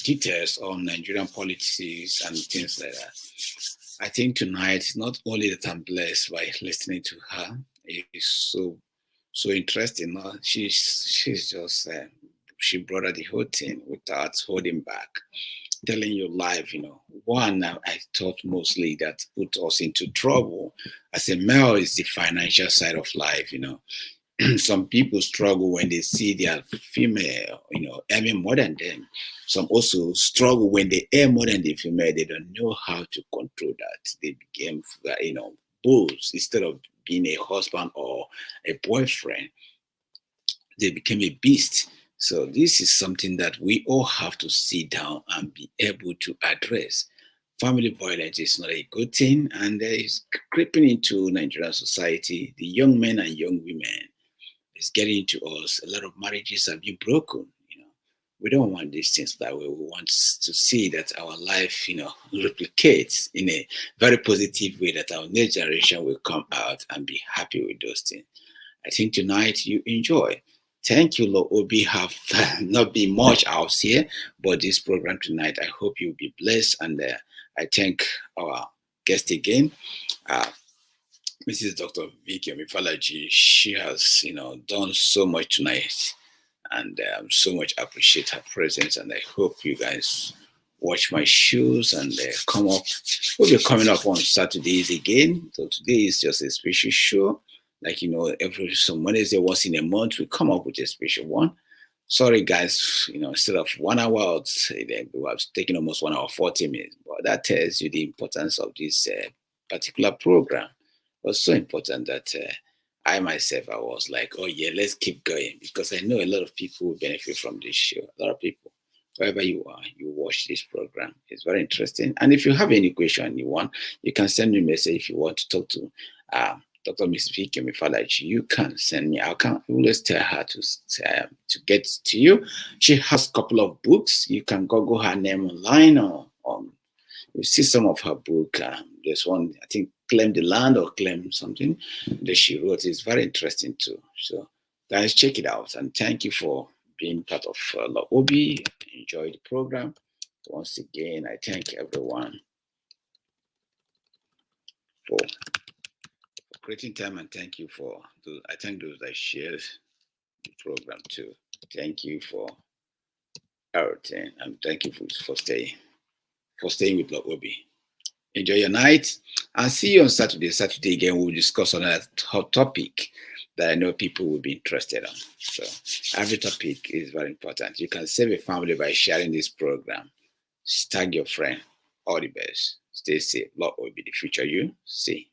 details on Nigerian politics and things like that. I think tonight, not only that I'm blessed by listening to her, it's so interesting. She's just she brought out the whole thing without holding back, telling you live. One I thought mostly that put us into trouble as a male is the financial side of life. Some people struggle when they see their female, earning more than them. Some also struggle when they earn more than the female. They don't know how to control that. They became, bulls instead of being a husband or a boyfriend. They became a beast. So this is something that we all have to sit down and be able to address. Family violence is not a good thing, and it's creeping into Nigerian society. The young men and young women is getting into us. A lot of marriages have been broken. We don't want these things that way. We want to see that our life, replicates in a very positive way, that our next generation will come out and be happy with those things. I think tonight you enjoy. Thank you, Lord Obi. Have not been much out here, but this program tonight, I hope you'll be blessed. And I thank our guest again, Mrs. Dr. Vicky Omifolaji. She has, done so much tonight, and so much appreciate her presence. And I hope you guys watch my shows and come up. We'll be coming up on Saturdays again. So today is just a special show. Like, every some Wednesday, once in a month, we come up with a special one. Sorry, guys, instead of 1 hour, we have taken almost 1 hour, 40 minutes. But that tells you the importance of this particular program. It was so important that I myself, I was like, oh yeah, let's keep going, because I know a lot of people will benefit from this show. A lot of people, wherever you are, you watch this program. It's very interesting. And if you have any question you want, you can send me a message. If you want to talk to Dr. Miss Vicky Omifolaji, you can send me. I can always tell her to get to you. She has a couple of books. You can Google her name online, or you see some of her book. There's one, I think, Claim the Land or Claim something that she wrote. It's very interesting too. So guys, check it out. And thank you for being part of Laobi. Enjoy the program. Once again, I thank everyone for creating time, and thank you for those. I thank those that shared the program too. Thank you for everything, and thank you for staying with Laobi. Enjoy your night, and see you on Saturday. Saturday again, we'll discuss another hot topic that I know people will be interested on. So every topic is very important. You can save a family by sharing this program. Tag your friend. All the best. Stay safe. Lord will be the future you see.